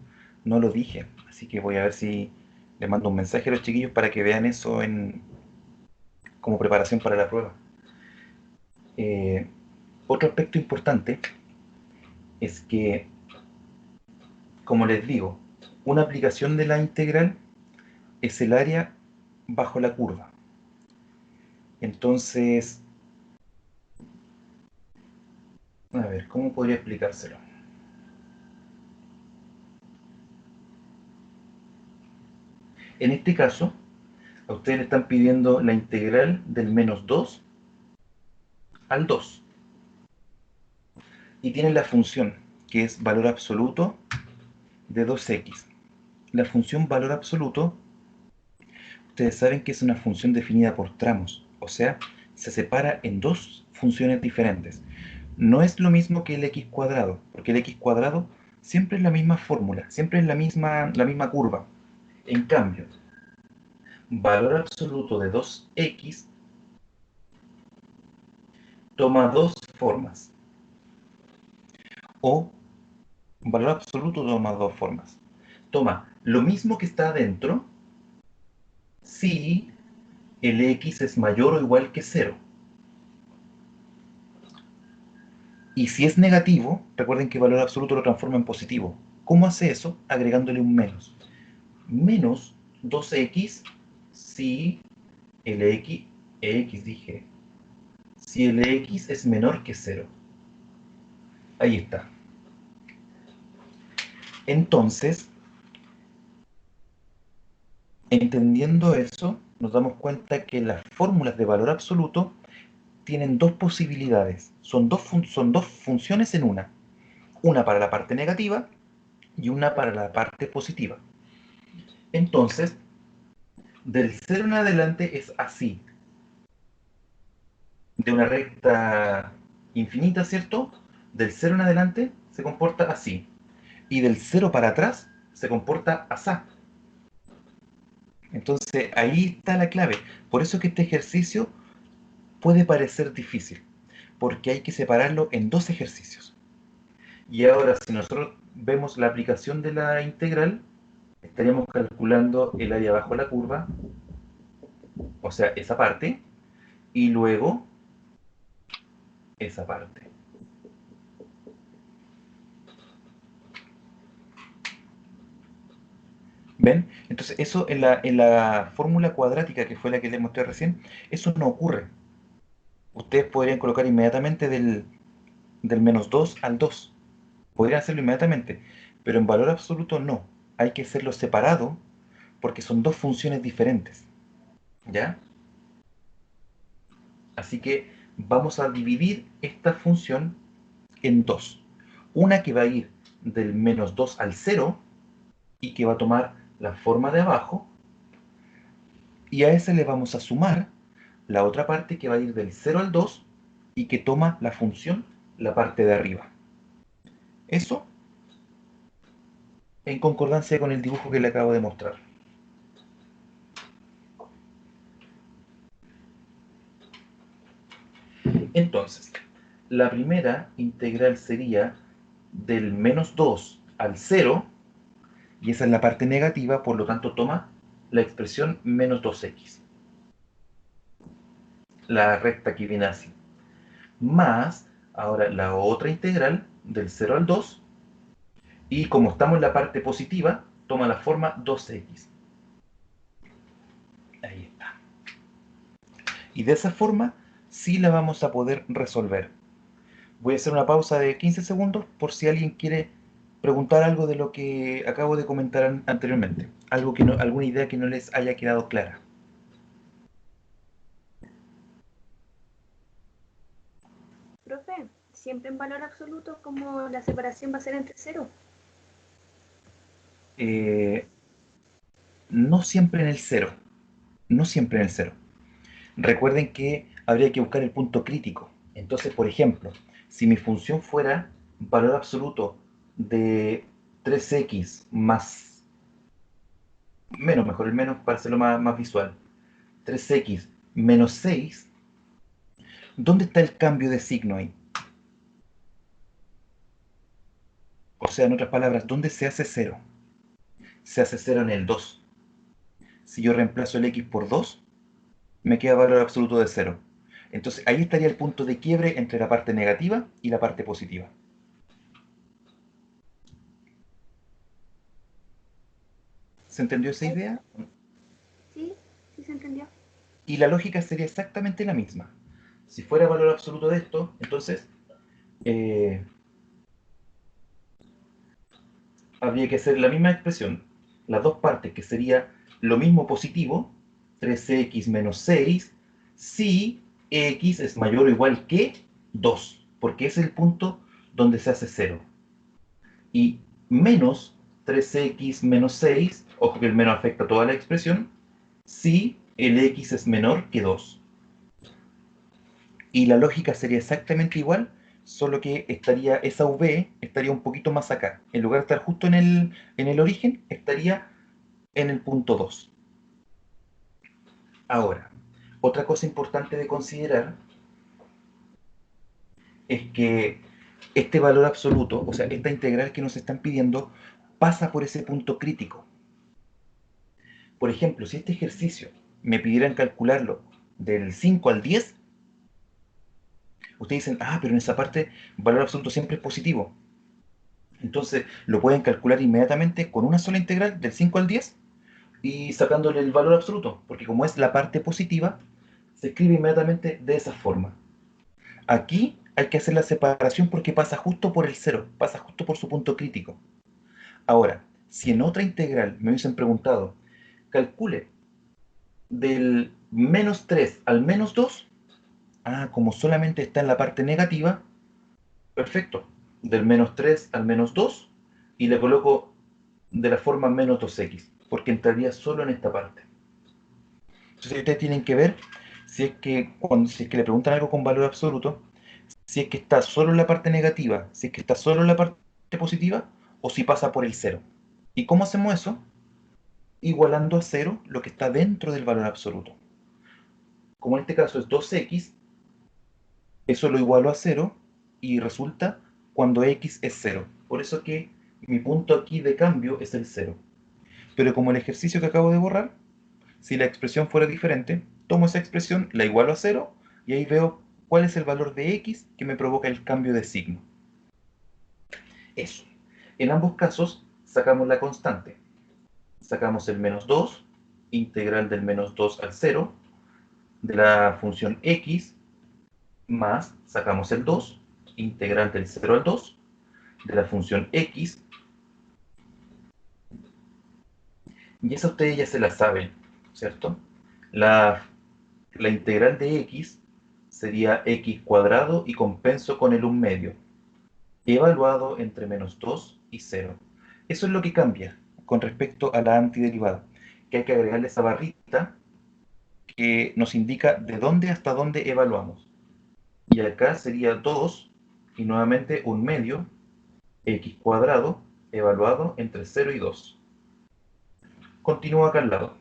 no lo dije, así que voy a ver si le mando un mensaje a los chiquillos para que vean eso como preparación para la prueba. Otro aspecto importante es que, como les digo, una aplicación de la integral es el área bajo la curva. Entonces, a ver, ¿cómo podría explicárselo? En este caso, a ustedes le están pidiendo la integral del menos 2 al 2. Y tienen la función, que es valor absoluto de 2x. La función valor absoluto, ustedes saben que es una función definida por tramos, o sea, se separa en dos funciones diferentes. No es lo mismo que el x cuadrado, porque el x cuadrado siempre es la misma fórmula, siempre es la misma curva. En cambio, valor absoluto de 2x toma dos formas. O valor absoluto toma dos formas. Toma lo mismo que está adentro si el x es mayor o igual que 0. Y si es negativo, recuerden que valor absoluto lo transforma en positivo. ¿Cómo hace eso? Agregándole un menos. Menos 2x si el si el x es menor que 0. Ahí está. Entonces, entendiendo eso, nos damos cuenta que las fórmulas de valor absoluto tienen dos posibilidades. Son dos funciones en una. Una para la parte negativa y una para la parte positiva. Entonces, del 0 en adelante es así. De una recta infinita, ¿cierto? Del 0 en adelante se comporta así. Y del 0 para atrás se comporta asá. Entonces, ahí está la clave. Por eso que este ejercicio puede parecer difícil. porque hay que separarlo en dos ejercicios. Y ahora, si nosotros vemos la aplicación de la integral, estaríamos calculando el área bajo la curva, o sea, esa parte, y luego esa parte. ¿Ven? Entonces, eso en la fórmula cuadrática, que fue la que les mostré recién, eso no ocurre. Ustedes podrían colocar inmediatamente del menos 2 al 2. Podrían hacerlo inmediatamente, pero en valor absoluto no. Hay que hacerlo separado porque son dos funciones diferentes. ¿Ya? Así que vamos a dividir esta función en dos. Una que va a ir del menos 2 al 0 y que va a tomar la forma de abajo, y a ese le vamos a sumar la otra parte que va a ir del 0 al 2 y que toma la función la parte de arriba. Eso en concordancia con el dibujo que le acabo de mostrar. Entonces, la primera integral sería del menos 2 al 0, y esa es la parte negativa, por lo tanto toma la expresión menos 2x. La recta que viene así. Más, ahora la otra integral del 0 al 2, y como estamos en la parte positiva, toma la forma 2x. Ahí está. Y de esa forma sí la vamos a poder resolver. Voy a hacer una pausa de 15 segundos por si alguien quiere preguntar algo de lo que acabo de comentar anteriormente. Algo que no, alguna idea que no les haya quedado clara. Profe, siempre en valor absoluto, como la separación va a ser entre cero. No siempre en el cero. No siempre en el cero. Recuerden que habría que buscar el punto crítico. Entonces, por ejemplo, si mi función fuera valor absoluto de 3x más, menos, mejor el menos para hacerlo más visual, 3x menos 6, ¿dónde está el cambio de signo ahí? O sea, en otras palabras, ¿dónde se hace 0? Se hace 0 en el 2. Si yo reemplazo el x por 2, me queda valor absoluto de 0. Entonces ahí estaría el punto de quiebre entre la parte negativa y la parte positiva. ¿Se entendió esa idea? Sí, sí se entendió. Y la lógica sería exactamente la misma. Si fuera valor absoluto de esto, entonces habría que hacer la misma expresión, las dos partes, que sería lo mismo positivo, 3x menos 6, si x es mayor o igual que 2, porque es el punto donde se hace 0. Y menos 3x menos 6, ojo que el menos afecta a toda la expresión, si el x es menor que 2. Y la lógica sería exactamente igual, solo que estaría esa v estaría un poquito más acá. En lugar de estar justo en el origen, estaría en el punto 2. Ahora, otra cosa importante de considerar es que este valor absoluto, o sea, esta integral que nos están pidiendo, pasa por ese punto crítico. Por ejemplo, si este ejercicio me pidieran calcularlo del 5 al 10, ustedes dicen, ah, pero en esa parte valor absoluto siempre es positivo. Entonces lo pueden calcular inmediatamente con una sola integral del 5 al 10 y sacándole el valor absoluto, porque como es la parte positiva, se escribe inmediatamente de esa forma. Aquí hay que hacer la separación porque pasa justo por el cero, pasa justo por su punto crítico. Ahora, si en otra integral me hubiesen preguntado, calcule del menos 3 al menos 2, como solamente está en la parte negativa, perfecto, del menos 3 al menos 2, y le coloco de la forma menos 2x, porque entraría solo en esta parte. Entonces ustedes tienen que ver si es que le preguntan algo con valor absoluto, si es que está solo en la parte negativa, si es que está solo en la parte positiva, o si pasa por el cero. ¿Y cómo hacemos eso? Igualando a cero lo que está dentro del valor absoluto. Como en este caso es 2x, Eso lo igualo a 0 y resulta cuando x es 0. Por eso que mi punto aquí de cambio es el 0. Pero como el ejercicio que acabo de borrar, si la expresión fuera diferente, tomo esa expresión, la igualo a 0 y ahí veo cuál es el valor de x que me provoca el cambio de signo. Eso. En ambos casos sacamos la constante. Sacamos el menos 2, integral del menos 2 al 0, de la función x, más sacamos el 2, integral del 0 al 2, de la función x, y esa ustedes ya se la saben, ¿cierto? La integral de x sería x cuadrado y compenso con el 1 medio, evaluado entre menos 2 y 0. Eso es lo que cambia con respecto a la antiderivada, que hay que agregarle esa barrita que nos indica de dónde hasta dónde evaluamos. Y acá sería 2 y nuevamente 1 medio, x cuadrado, evaluado entre 0 y 2. Continúo acá al lado.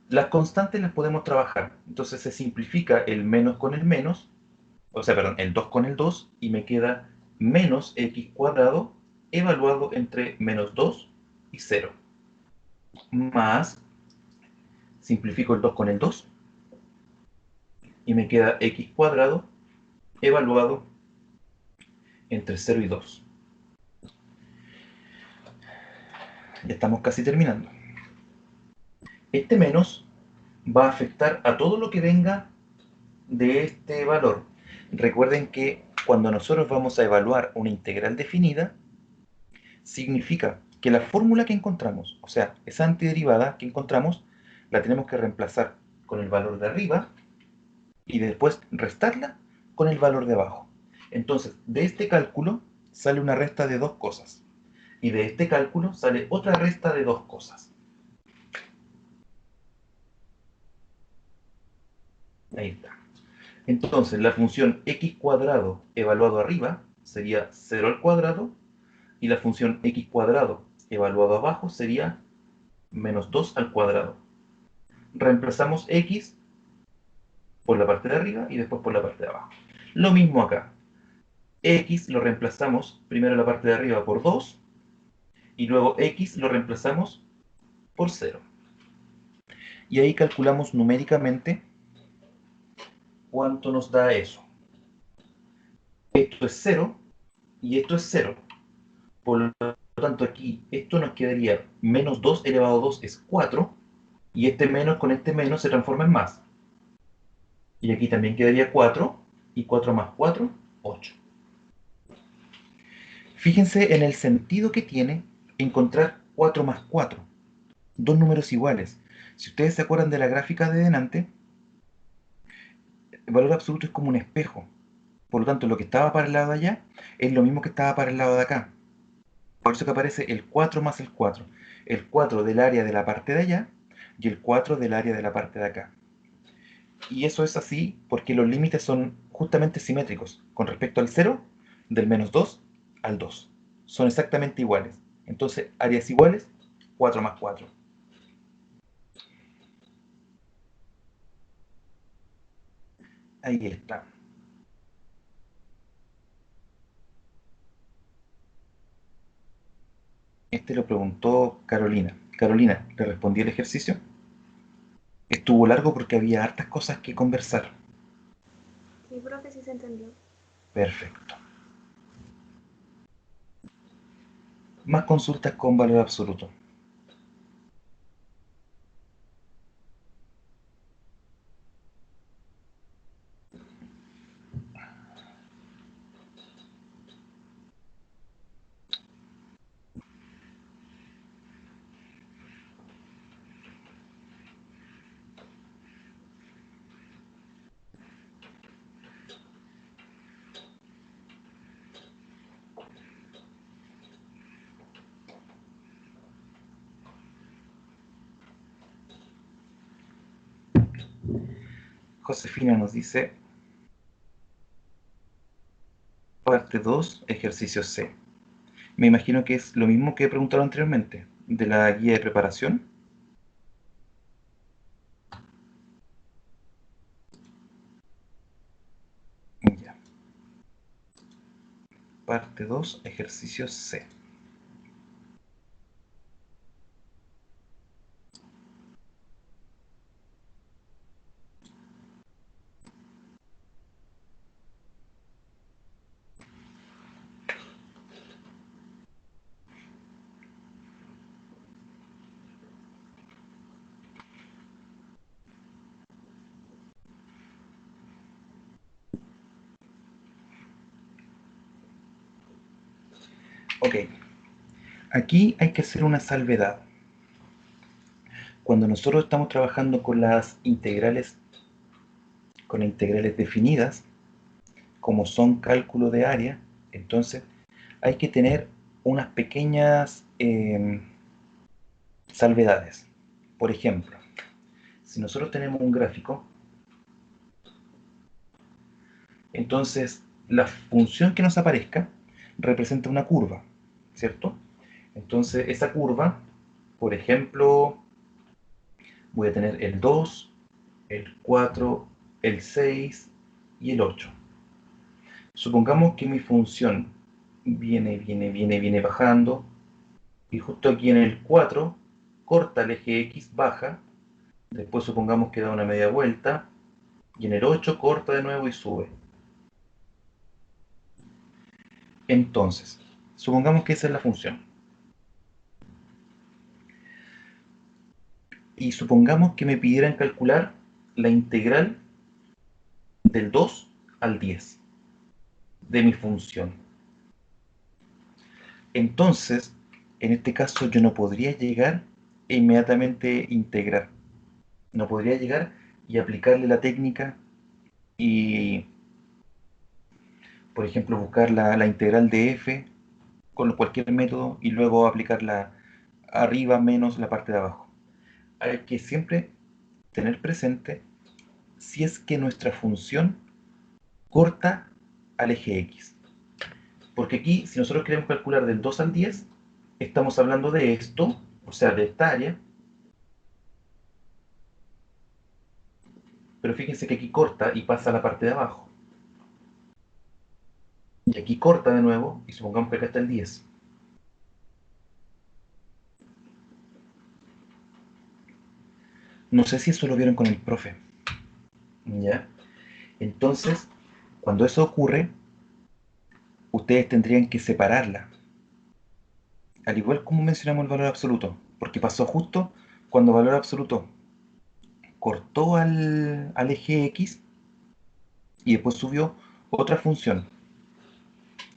Las constantes las podemos trabajar, entonces se simplifica el menos con el menos, o sea, perdón, el 2 con el 2, y me queda menos x cuadrado evaluado entre menos 2 y 0, más, simplifico el 2 con el 2, y me queda x cuadrado evaluado entre 0 y 2. Ya estamos casi terminando. Este menos va a afectar a todo lo que venga de este valor. Recuerden que cuando nosotros vamos a evaluar una integral definida, significa que la fórmula que encontramos, o sea, esa antiderivada que encontramos, la tenemos que reemplazar con el valor de arriba y después restarla con el valor de abajo. Entonces, de este cálculo sale una resta de dos cosas. Y de este cálculo sale otra resta de dos cosas. Ahí está. Entonces, la función x cuadrado evaluado arriba sería 0 al cuadrado y la función x cuadrado evaluado abajo sería menos 2 al cuadrado. Reemplazamos x por la parte de arriba y después por la parte de abajo. Lo mismo acá. X lo reemplazamos primero en la parte de arriba por 2 y luego x lo reemplazamos por 0. Y ahí calculamos numéricamente cuánto nos da eso. Esto es 0 y esto es 0. Por lo tanto, aquí esto nos quedaría menos 2 elevado a 2 es 4, y este menos con este menos se transforma en más. Y aquí también quedaría 4, y 4 más 4, 8. Fíjense en el sentido que tiene encontrar 4 más 4, dos números iguales. Si ustedes se acuerdan de la gráfica de delante, el valor absoluto es como un espejo. Por lo tanto, lo que estaba para el lado de allá es lo mismo que estaba para el lado de acá. Por eso que aparece el 4 más el 4. El 4 del área de la parte de allá y el 4 del área de la parte de acá. Y eso es así porque los límites son justamente simétricos. Con respecto al 0, del menos 2 al 2. Son exactamente iguales. Entonces, áreas iguales, 4 más 4. Ahí está. Este lo preguntó Carolina. Carolina, ¿le respondí el ejercicio? Estuvo largo porque había hartas cosas que conversar. Sí, profe, sí se entendió. Perfecto. Más consultas con valor absoluto. Josefina nos dice, parte 2, ejercicio C. Me imagino que es lo mismo que he preguntado anteriormente, de la guía de preparación. parte 2, ejercicio C. Ok, aquí hay que hacer una salvedad. Cuando nosotros estamos trabajando con las integrales, definidas, como son cálculo de área, entonces hay que tener unas pequeñas salvedades. Por ejemplo, si nosotros tenemos un gráfico, entonces la función que nos aparezca representa una curva, ¿cierto? Entonces esa curva, por ejemplo, voy a tener el 2, el 4, el 6 y el 8. Supongamos que mi función viene bajando, y justo aquí en el 4 corta el eje X, baja, después supongamos que da una media vuelta, y en el 8 corta de nuevo y sube. Entonces, supongamos que esa es la función. Y supongamos que me pidieran calcular la integral del 2 al 10 de mi función. Entonces, en este caso yo no podría llegar e inmediatamente integrar. No podría llegar y aplicarle la técnica y, por ejemplo, buscar la integral de f con cualquier método y luego aplicarla arriba menos la parte de abajo. Hay que siempre tener presente si es que nuestra función corta al eje X. Porque aquí, si nosotros queremos calcular del 2 al 10, estamos hablando de esto, o sea, de esta área. Pero fíjense que aquí corta y pasa a la parte de abajo. Y aquí corta de nuevo, y supongamos que acá está el 10. No sé si eso lo vieron con el profe. ¿Ya? Entonces, cuando eso ocurre, ustedes tendrían que separarla. Al igual como mencionamos el valor absoluto. Porque pasó justo cuando el valor absoluto cortó al eje X y después subió otra función.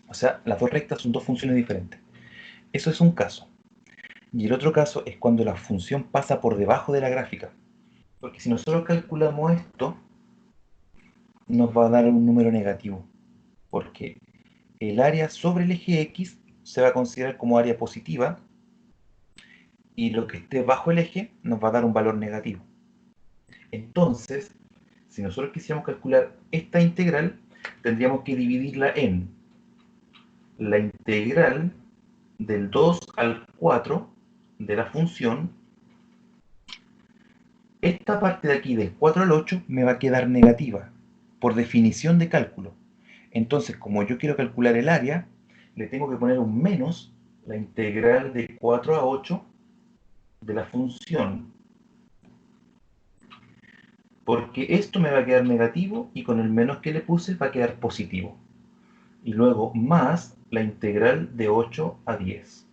O sea, las dos rectas son dos funciones diferentes. Eso es un caso. Y el otro caso es cuando la función pasa por debajo de la gráfica. Porque si nosotros calculamos esto, nos va a dar un número negativo. Porque el área sobre el eje X se va a considerar como área positiva y lo que esté bajo el eje nos va a dar un valor negativo. Entonces, si nosotros quisiéramos calcular esta integral, tendríamos que dividirla en la integral del 2 al 4 de la función. Esta parte de aquí, del 4 al 8, me va a quedar negativa, por definición de cálculo. Entonces, como yo quiero calcular el área, le tengo que poner un menos la integral de 4 a 8 de la función. Porque esto me va a quedar negativo y con el menos que le puse va a quedar positivo. Y luego más la integral de 8 a 10.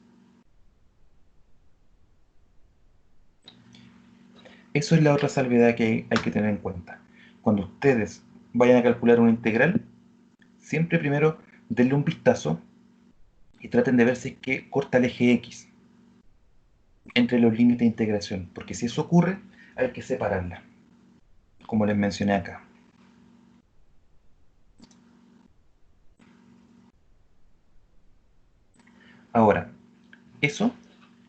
Eso es la otra salvedad que hay que tener en cuenta. Cuando ustedes vayan a calcular una integral, siempre primero denle un vistazo y traten de ver si es que corta el eje X entre los límites de integración, porque si eso ocurre, hay que separarla, como les mencioné acá. Ahora, eso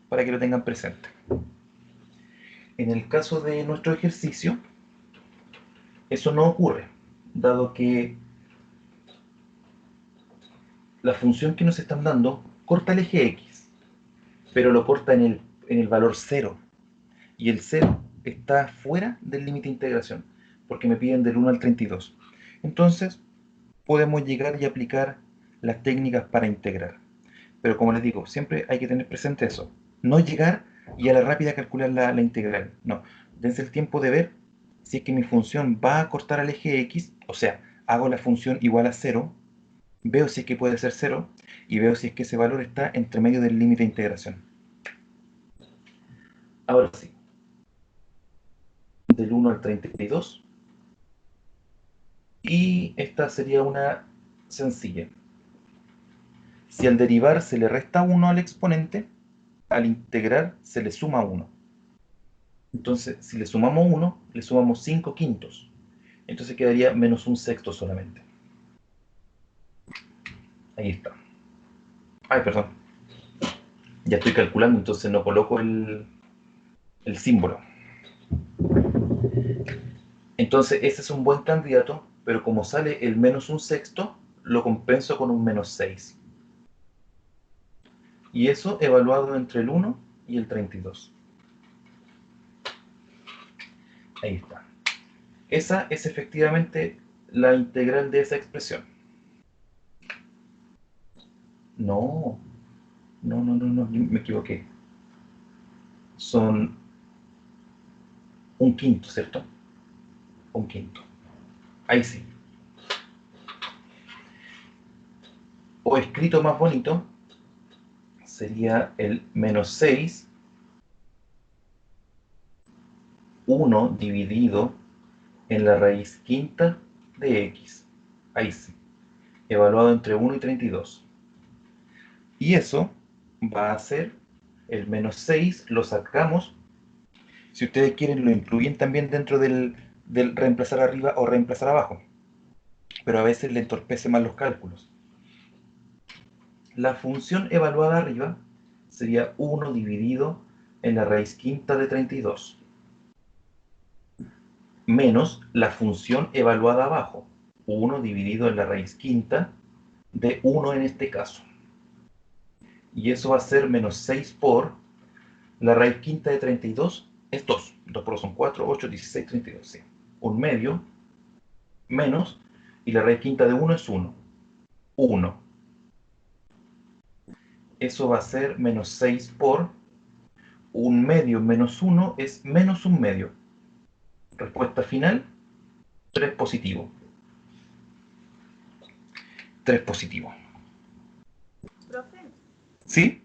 para que lo tengan presente. En el caso de nuestro ejercicio, eso no ocurre, dado que la función que nos están dando corta el eje X, pero lo corta en el valor 0, y el 0 está fuera del límite de integración, porque me piden del 1 al 32. Entonces, podemos llegar y aplicar las técnicas para integrar. Pero como les digo, siempre hay que tener presente eso. No llegar y a la rápida calcular la integral. No, dense el tiempo de ver si es que mi función va a cortar al eje X, o sea, hago la función igual a 0, veo si es que puede ser 0, y veo si es que ese valor está entre medio del límite de integración. Ahora sí, del 1 al 32, y esta sería una sencilla. Si al derivar se le resta 1 al exponente, al integrar se le suma 1. Entonces, si le sumamos 1, le sumamos 5 quintos. Entonces quedaría menos un sexto solamente. Ahí está. Ay, perdón. Ya estoy calculando, entonces no coloco el símbolo. Entonces, ese es un buen candidato, pero como sale el menos un sexto, lo compenso con un menos 6. Y eso evaluado entre el 1 y el 32. Ahí está. Esa es efectivamente la integral de esa expresión. No, me equivoqué. Son un quinto, ¿cierto? Un quinto. Ahí sí. O escrito más bonito, sería el menos 6, 1 dividido en la raíz quinta de x. Ahí sí. Evaluado entre 1 y 32. Y eso va a ser el menos 6, lo sacamos. Si ustedes quieren, lo incluyen también dentro del reemplazar arriba o reemplazar abajo. Pero a veces le entorpece más los cálculos. La función evaluada arriba sería 1 dividido en la raíz quinta de 32. Menos la función evaluada abajo, 1 dividido en la raíz quinta de 1 en este caso. Y eso va a ser menos 6 por la raíz quinta de 32 es 2. 2 por 2 son 4, 8, 16, 32. Sí. Un medio menos, y la raíz quinta de 1 es 1. 1. Eso va a ser menos 6 por un medio menos 1 es menos un medio. Respuesta final, 3 positivo. 3 positivo. Profe, ¿Sí?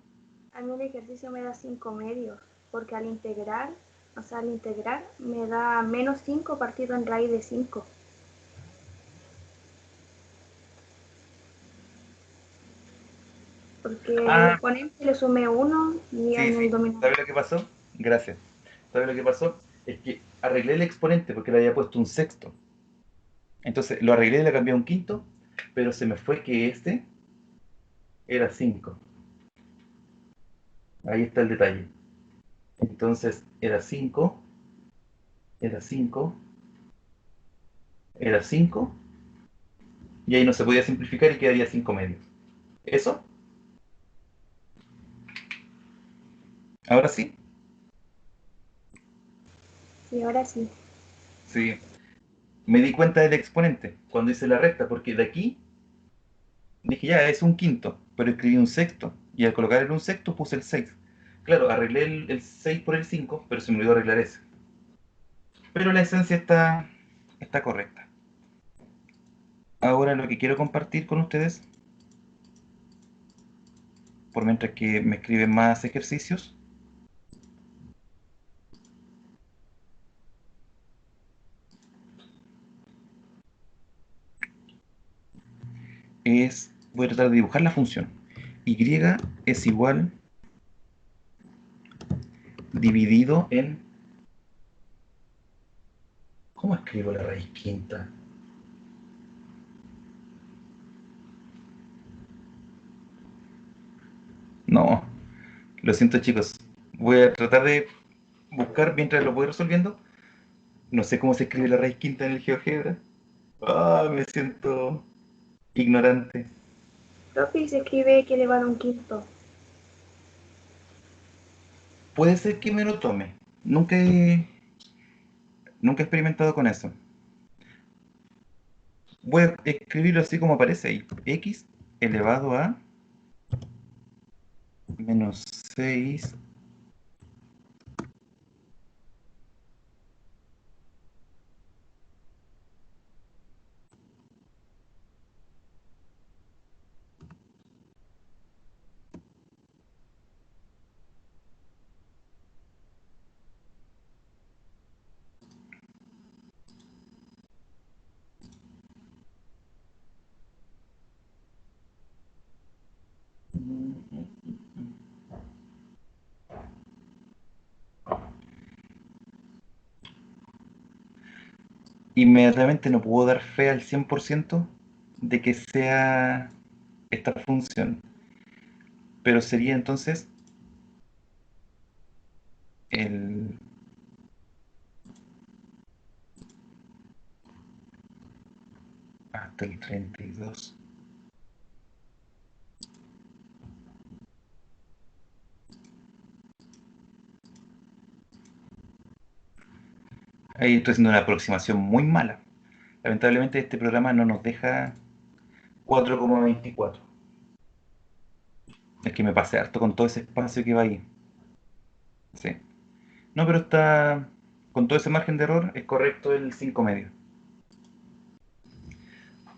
a mí el ejercicio me da 5 medios, porque al integrar me da menos 5 partido en raíz de 5. Porque el Ah, exponente le sumé 1 y sí, en el sí. dominador. ¿Sabes lo que pasó? Gracias. ¿Sabes lo que pasó? Es que arreglé el exponente porque le había puesto un sexto. Entonces lo arreglé y le cambié a un quinto, pero se me fue que este era 5. Ahí está el detalle. Entonces era 5, era 5, era 5, y ahí no se podía simplificar y quedaría 5 medios. ¿Eso? ¿Ahora sí? Sí, ahora sí. Sí. Me di cuenta del exponente cuando hice la recta, porque de aquí dije ya es un quinto, pero escribí un sexto, y al colocar el un sexto puse el 6. Claro, arreglé el 6 por el 5, pero se me olvidó arreglar ese. Pero la esencia está correcta. Ahora lo que quiero compartir con ustedes, por mientras que me escriben más ejercicios, voy a tratar de dibujar la función. Y es igual dividido en... ¿Cómo escribo la raíz quinta? No, lo siento chicos. Voy a tratar de buscar mientras lo voy resolviendo. No sé cómo se escribe la raíz quinta en el GeoGebra. Ah, me siento ignorante. Profe, se escribe que elevado a un quinto. Puede ser que me lo tome. Nunca he experimentado con eso. Voy a escribirlo así como aparece ahí. X elevado a menos 6 inmediatamente no puedo dar fe al 100% de que sea esta función, pero sería entonces el hasta el 32. Ahí estoy haciendo una aproximación muy mala. Lamentablemente este programa no nos deja 4,24. Es que me pasé harto con todo ese espacio que va ahí. Sí. No, pero está... Con todo ese margen de error es correcto el 5 medio.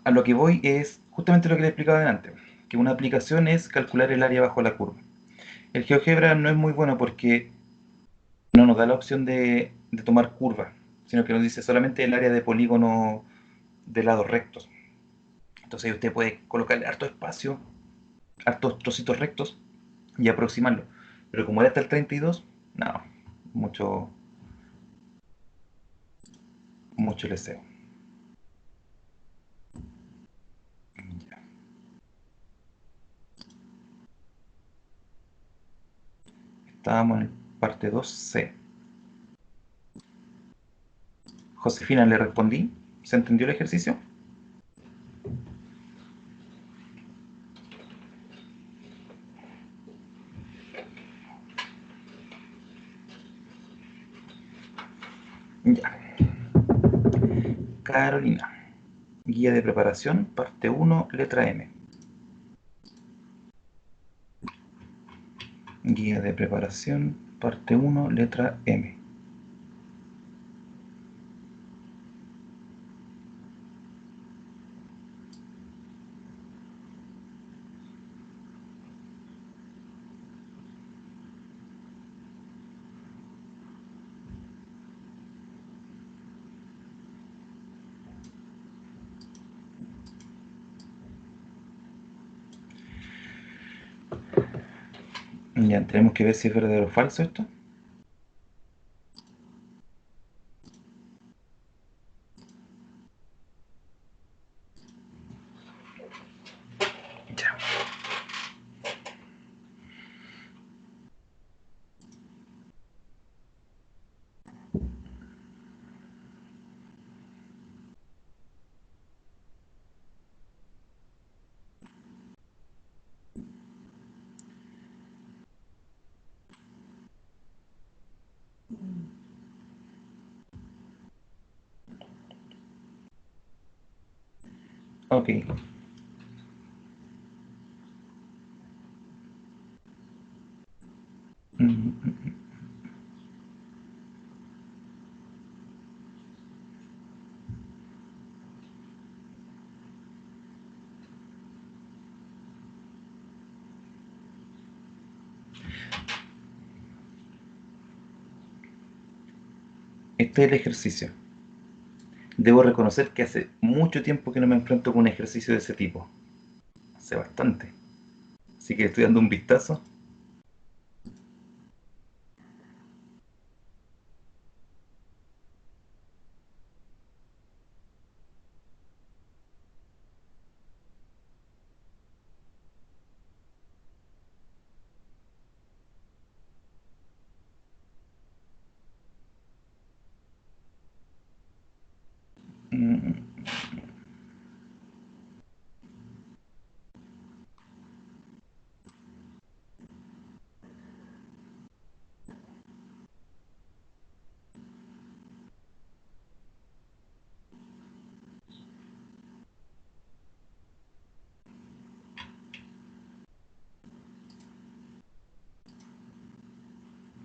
A lo que voy es justamente lo que le explicaba antes, que una aplicación es calcular el área bajo la curva. El GeoGebra no es muy bueno porque no nos da la opción de tomar curva, sino que nos dice solamente el área de polígono de lados rectos. Entonces ahí usted puede colocarle harto espacio, hartos trocitos rectos y aproximarlo. Pero como era hasta el 32, no, mucho, mucho leseo. Ya. Estábamos en parte 2C. Josefina, le respondí. ¿Se entendió el ejercicio? Ya. Carolina. Guía de preparación, parte 1, letra M. Guía de preparación, parte 1, letra M. Ya, tenemos que ver si es verdadero o falso esto. Ya. Ok. Mm, mm, mm. Este es el ejercicio. Debo reconocer que hace mucho tiempo que no me enfrento con un ejercicio de ese tipo. Hace bastante. Así que estoy dando un vistazo. Mm,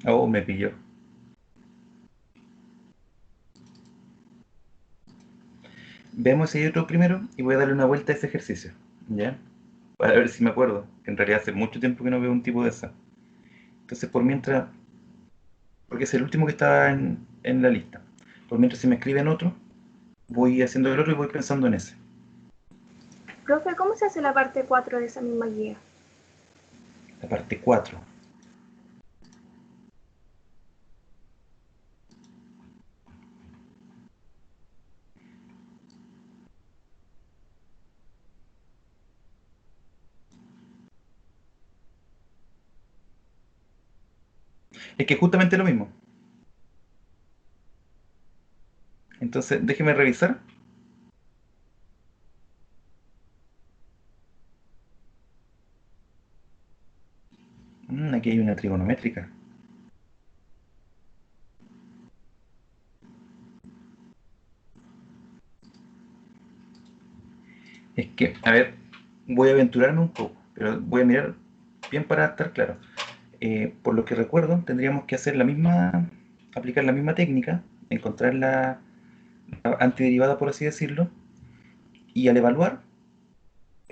Oh, me pilló. Veamos ese otro primero y voy a darle una vuelta a ese ejercicio, ¿ya? Para ver si me acuerdo, que en realidad hace mucho tiempo que no veo un tipo de esa. Entonces, por mientras, porque es el último que está en la lista. Por mientras, si me escriben otro, voy haciendo el otro y voy pensando en ese. Profe, ¿cómo se hace la parte 4 de esa misma guía? La parte 4. Es que justamente lo mismo. Entonces, déjeme revisar. Aquí hay una trigonométrica. Es que, a ver, voy a aventurarme un poco, pero voy a mirar bien para estar claro. Por lo que recuerdo, tendríamos que hacer la misma, aplicar la misma técnica, encontrar la antiderivada, por así decirlo, y al evaluar,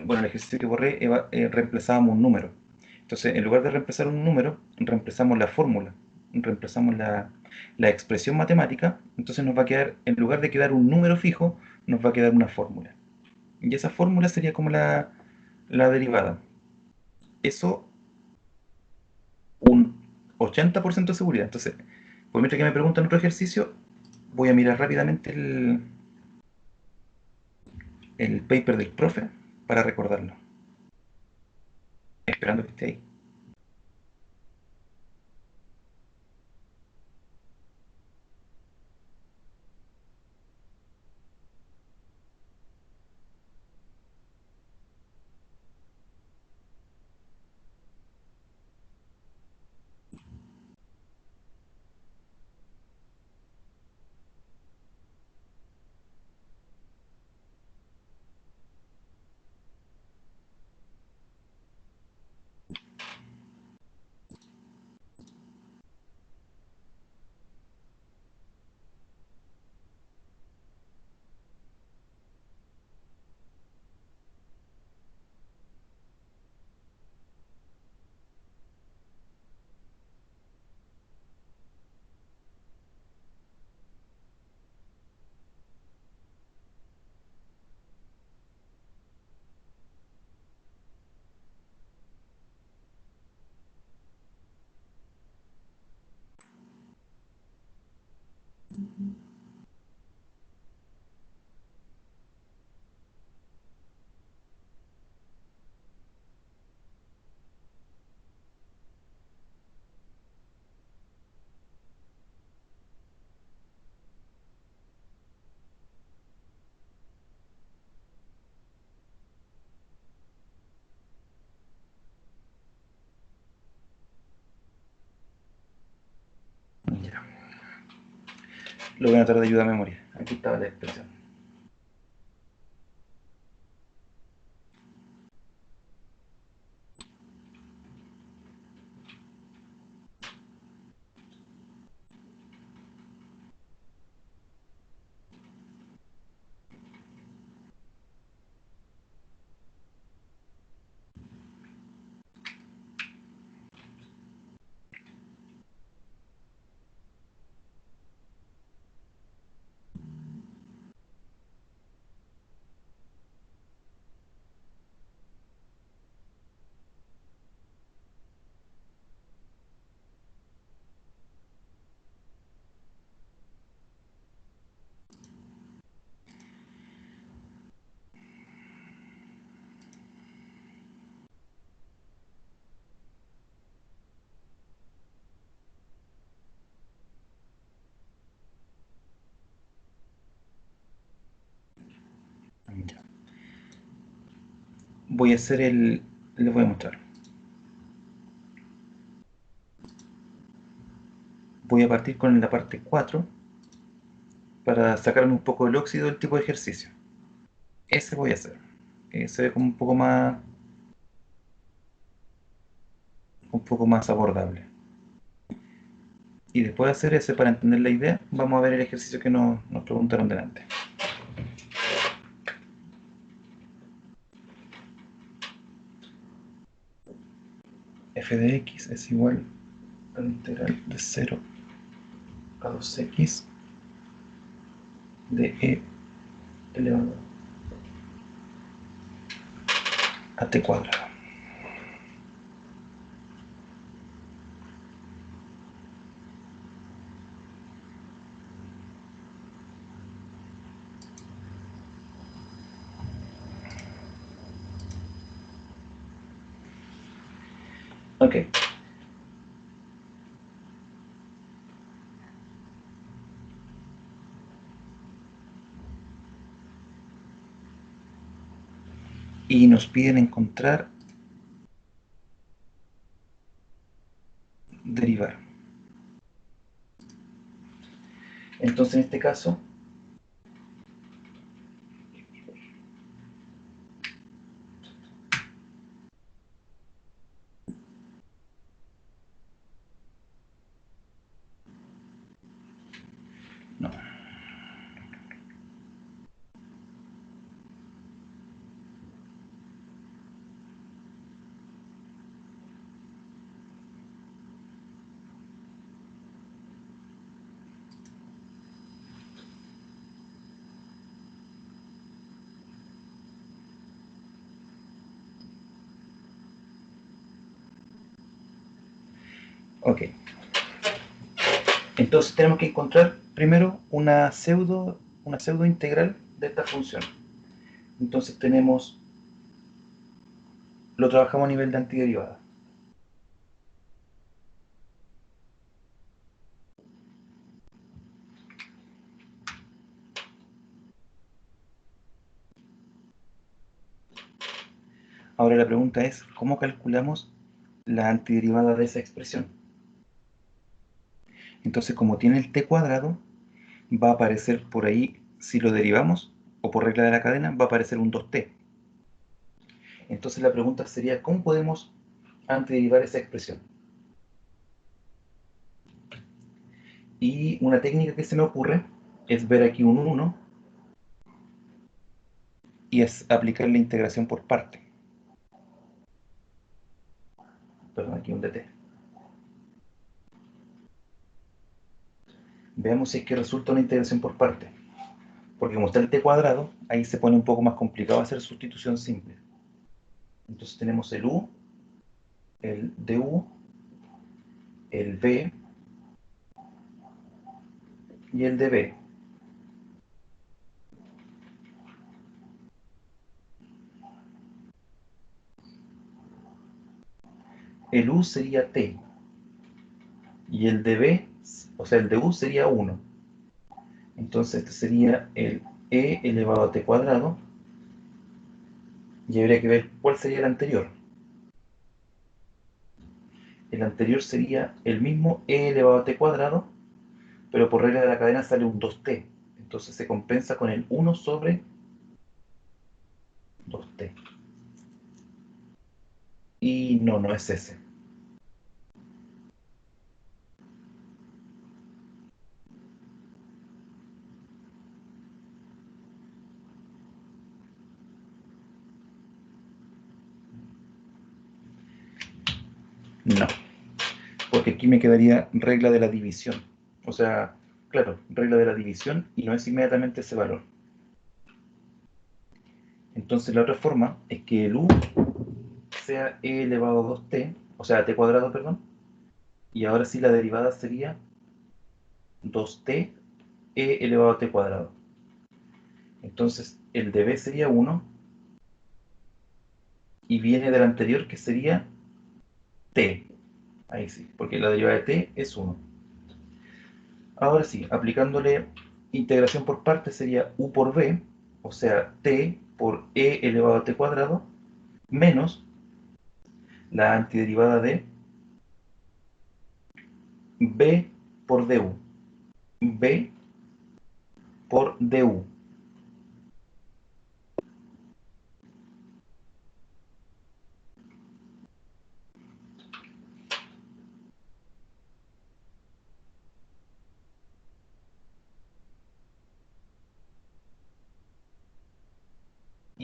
bueno, el ejercicio que borré, reemplazábamos un número. Entonces, en lugar de reemplazar un número, reemplazamos la fórmula, reemplazamos la expresión matemática, entonces nos va a quedar, en lugar de quedar un número fijo, nos va a quedar una fórmula. Y esa fórmula sería como la derivada. Eso, un 80% de seguridad. Entonces, por mientras que me preguntan otro ejercicio, voy a mirar rápidamente el paper del profe para recordarlo. Esperando que esté ahí. Ya. Lo voy a tratar de ayuda a memoria. Aquí estaba la expresión. Ya. Voy a hacer el... Les voy a mostrar. Voy a partir con la parte 4 para sacarme un poco el óxido del tipo de ejercicio. Ese voy a hacer. Se ve como un poco más abordable. Y después de hacer ese, para entender la idea, vamos a ver el ejercicio que nos preguntaron delante. F de x es igual a la integral de 0 a 2x de e elevado a t cuadrado. Ok. Y nos piden encontrar derivar. Entonces, en este caso, no. Ok. Entonces tenemos que encontrar primero una pseudo integral de esta función. Entonces tenemos, lo trabajamos a nivel de antiderivada. Ahora la pregunta es, ¿cómo calculamos la antiderivada de esa expresión? Entonces, como tiene el t cuadrado, va a aparecer por ahí, si lo derivamos, o por regla de la cadena, va a aparecer un 2t. Entonces la pregunta sería, ¿cómo podemos antiderivar esa expresión? Y una técnica que se me ocurre es ver aquí un 1 y es aplicar la integración por parte. Perdón, aquí un dt. Veamos si es que resulta una integración por parte. Porque como está el t cuadrado, ahí se pone un poco más complicado hacer sustitución simple. Entonces tenemos el u, el du, el v y el dv. El u sería t y el dv, o sea, el du sería 1. Entonces este sería el e elevado a t cuadrado y habría que ver cuál sería el anterior. El anterior sería el mismo e elevado a t cuadrado, pero por regla de la cadena sale un 2t. Entonces se compensa con el 1 sobre 2t. Y no, no es ese. No, porque aquí me quedaría regla de la división. O sea, claro, regla de la división y no es inmediatamente ese valor. Entonces la otra forma es que el u sea e elevado a 2t, o sea, t cuadrado, perdón, y ahora sí la derivada sería 2t e elevado a t cuadrado. Entonces el dv sería 1 y viene del anterior que sería t. Ahí sí, porque la derivada de t es 1. Ahora sí, aplicándole integración por partes sería u por v, o sea, t por e elevado a t cuadrado, menos la antiderivada de b por du. b por du.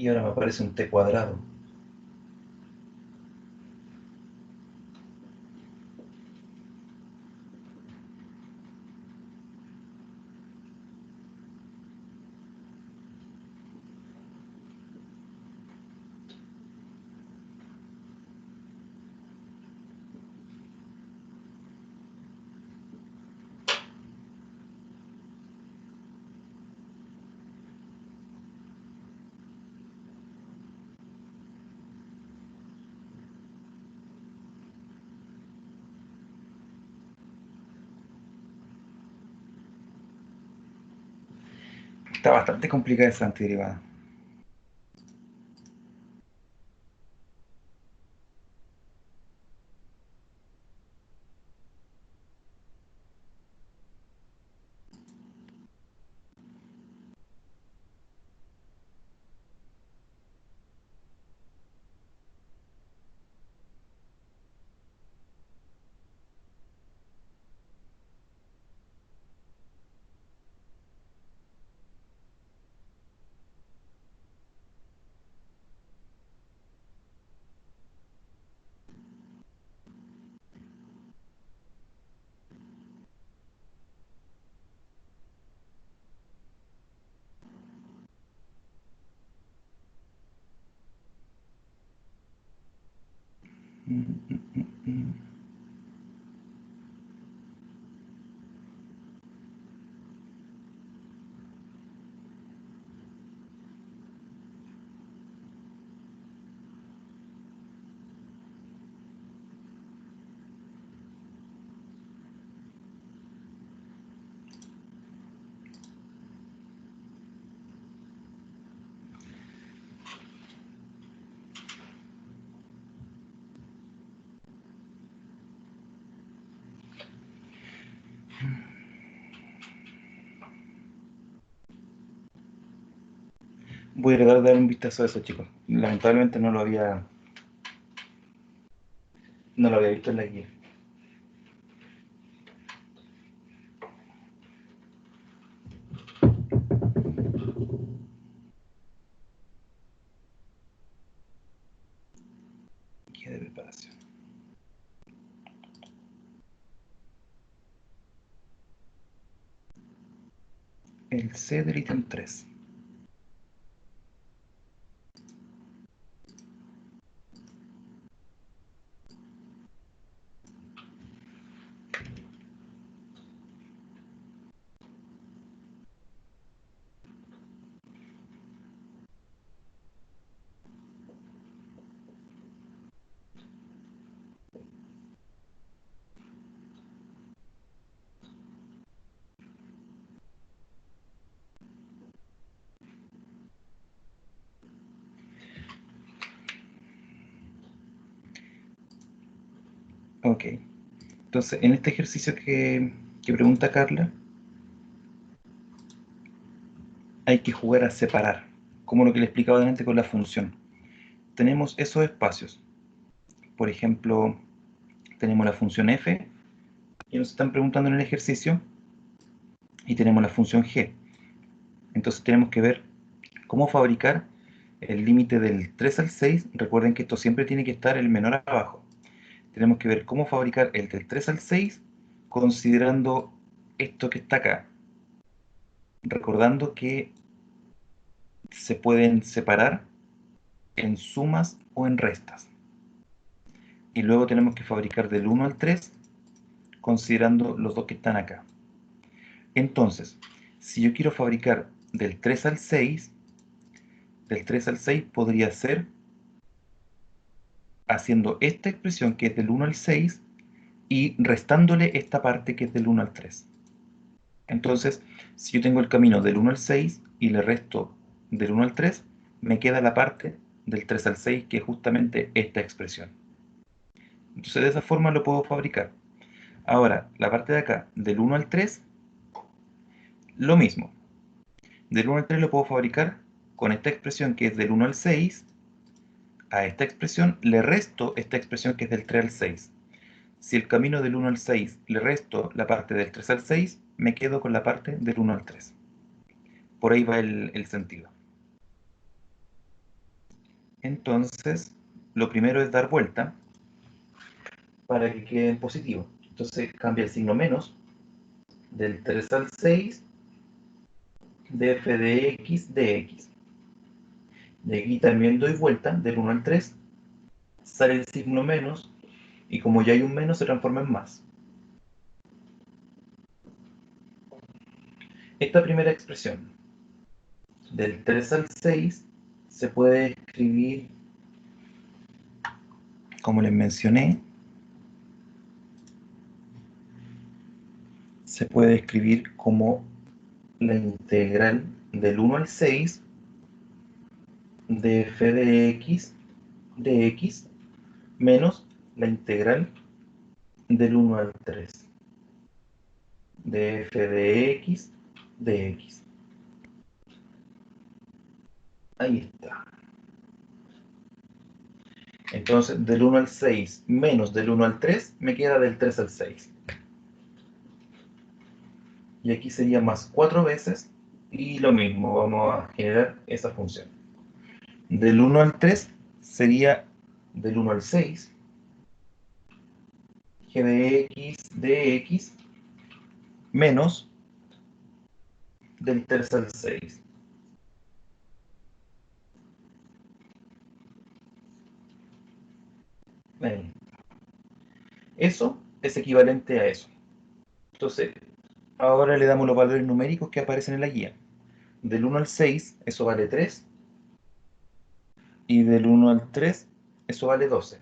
Y ahora me aparece un t cuadrado. Está bastante complicada esa antiderivada. Voy a tratar de dar un vistazo a eso, chicos. Lamentablemente no lo había visto en la guía. Guía de preparación. El C del ítem 3. Ok. Entonces, en este ejercicio que pregunta Carla, hay que jugar a separar, como lo que le explicaba delante con la función. Tenemos esos espacios. Por ejemplo, tenemos la función f, y nos están preguntando en el ejercicio, y tenemos la función g. Entonces tenemos que ver cómo fabricar el límite del 3 al 6. Recuerden que esto siempre tiene que estar el menor abajo. Tenemos que ver cómo fabricar el del 3 al 6 considerando esto que está acá. Recordando que se pueden separar en sumas o en restas. Y luego tenemos que fabricar del 1 al 3 considerando los dos que están acá. Entonces, si yo quiero fabricar del 3 al 6, del 3 al 6 podría ser haciendo esta expresión que es del 1 al 6 y restándole esta parte que es del 1 al 3. Entonces, si yo tengo el camino del 1 al 6 y le resto del 1 al 3, me queda la parte del 3 al 6, que es justamente esta expresión. Entonces, de esa forma lo puedo fabricar. Ahora, la parte de acá, del 1 al 3, lo mismo. Del 1 al 3 lo puedo fabricar con esta expresión que es del 1 al 6. A esta expresión le resto esta expresión que es del 3 al 6. Si el camino del 1 al 6 le resto la parte del 3 al 6, me quedo con la parte del 1 al 3. Por ahí va el sentido. Entonces, lo primero es dar vuelta para que quede en positivo. Entonces cambia el signo menos del 3 al 6 de f de x de x. De aquí también doy vuelta del 1 al 3, sale el signo menos y como ya hay un menos se transforma en más. Esta primera expresión del 3 al 6 se puede escribir, como les mencioné, se puede escribir como la integral del 1 al 6 de f de x menos la integral del 1 al 3 de f de x. Ahí está. Entonces, del 1 al 6 menos del 1 al 3 me queda del 3 al 6. Y aquí sería más 4 veces y lo mismo, vamos a generar esa función. Del 1 al 3 sería del 1 al 6 g de x menos del 3 al 6. Ahí. Eso es equivalente a eso. Entonces, ahora le damos los valores numéricos que aparecen en la guía. Del 1 al 6, eso vale 3. Y del 1 al 3, eso vale 12.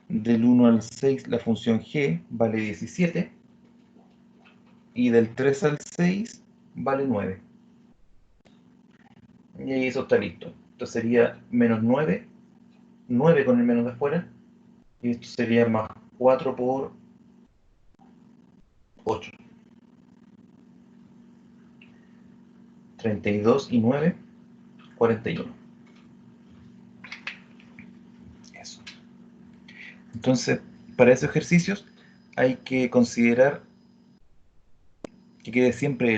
Del 1 al 6, la función g vale 17. Y del 3 al 6, vale 9. Y ahí eso está listo. Esto sería menos 9. 9 con el menos de afuera. Y esto sería más 4 por 8. 32 y 9, 41. Eso. Entonces, para esos ejercicios hay que considerar que quede siempre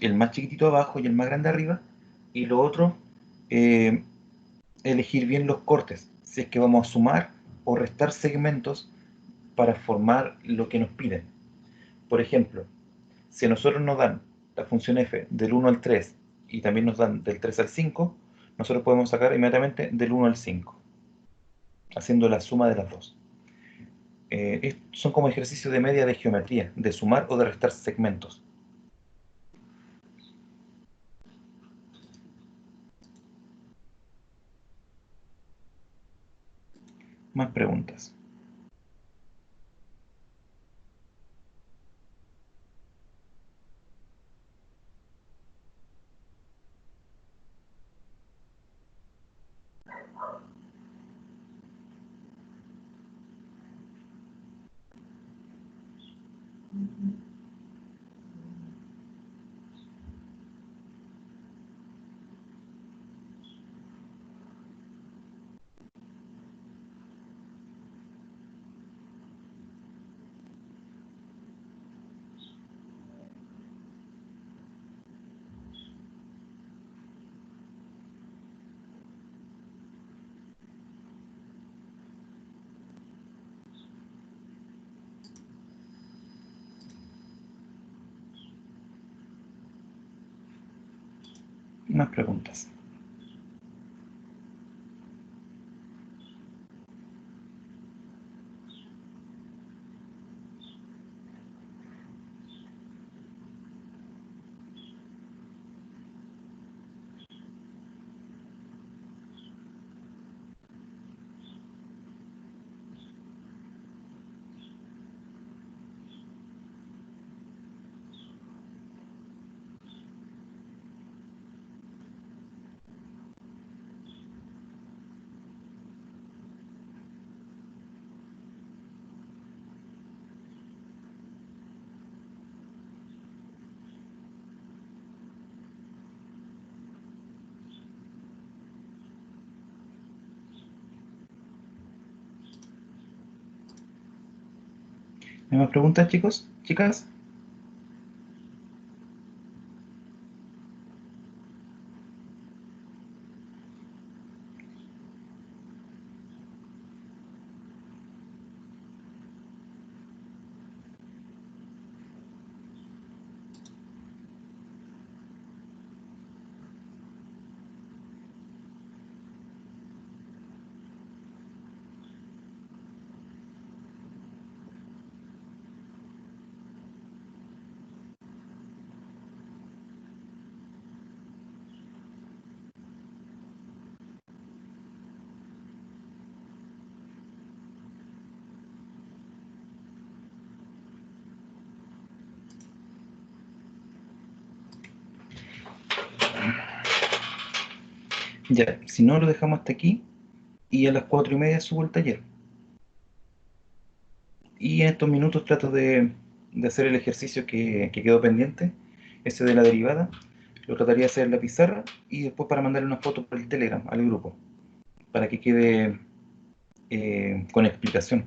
el más chiquitito abajo y el más grande arriba. Y lo otro, eh, elegir bien los cortes, si es que vamos a sumar o restar segmentos para formar lo que nos piden. Por ejemplo, si a nosotros nos dan la función f del 1 al 3 y también nos dan del 3 al 5, nosotros podemos sacar inmediatamente del 1 al 5, haciendo la suma de las dos. Son como ejercicios de media de geometría, de sumar o de restar segmentos. Más preguntas. Más preguntas. ¿Hay más preguntas, chicos? ¿Chicas? Ya, si no, lo dejamos hasta aquí y a las 4:30 subo el taller. Y en estos minutos trato de hacer el ejercicio que quedó pendiente, ese de la derivada. Lo trataría de hacer en la pizarra y después para mandarle una foto por el Telegram al grupo, para que quede con explicación.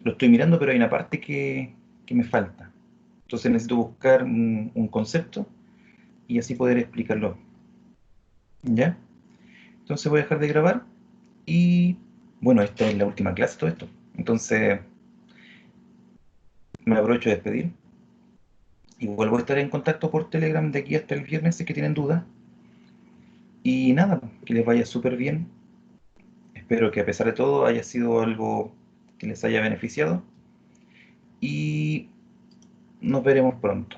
Lo estoy mirando, pero hay una parte que me falta. Entonces necesito buscar un concepto y así poder explicarlo. ¿Ya? Entonces voy a dejar de grabar y bueno, esta es la última clase, todo esto. Entonces me aprovecho de despedir y vuelvo a estar en contacto por Telegram de aquí hasta el viernes si es que tienen dudas. Y nada, que les vaya súper bien. Espero que a pesar de todo haya sido algo que les haya beneficiado y nos veremos pronto.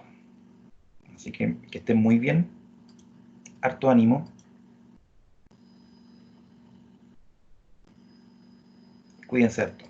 Así que estén muy bien, harto ánimo, cuídense harto.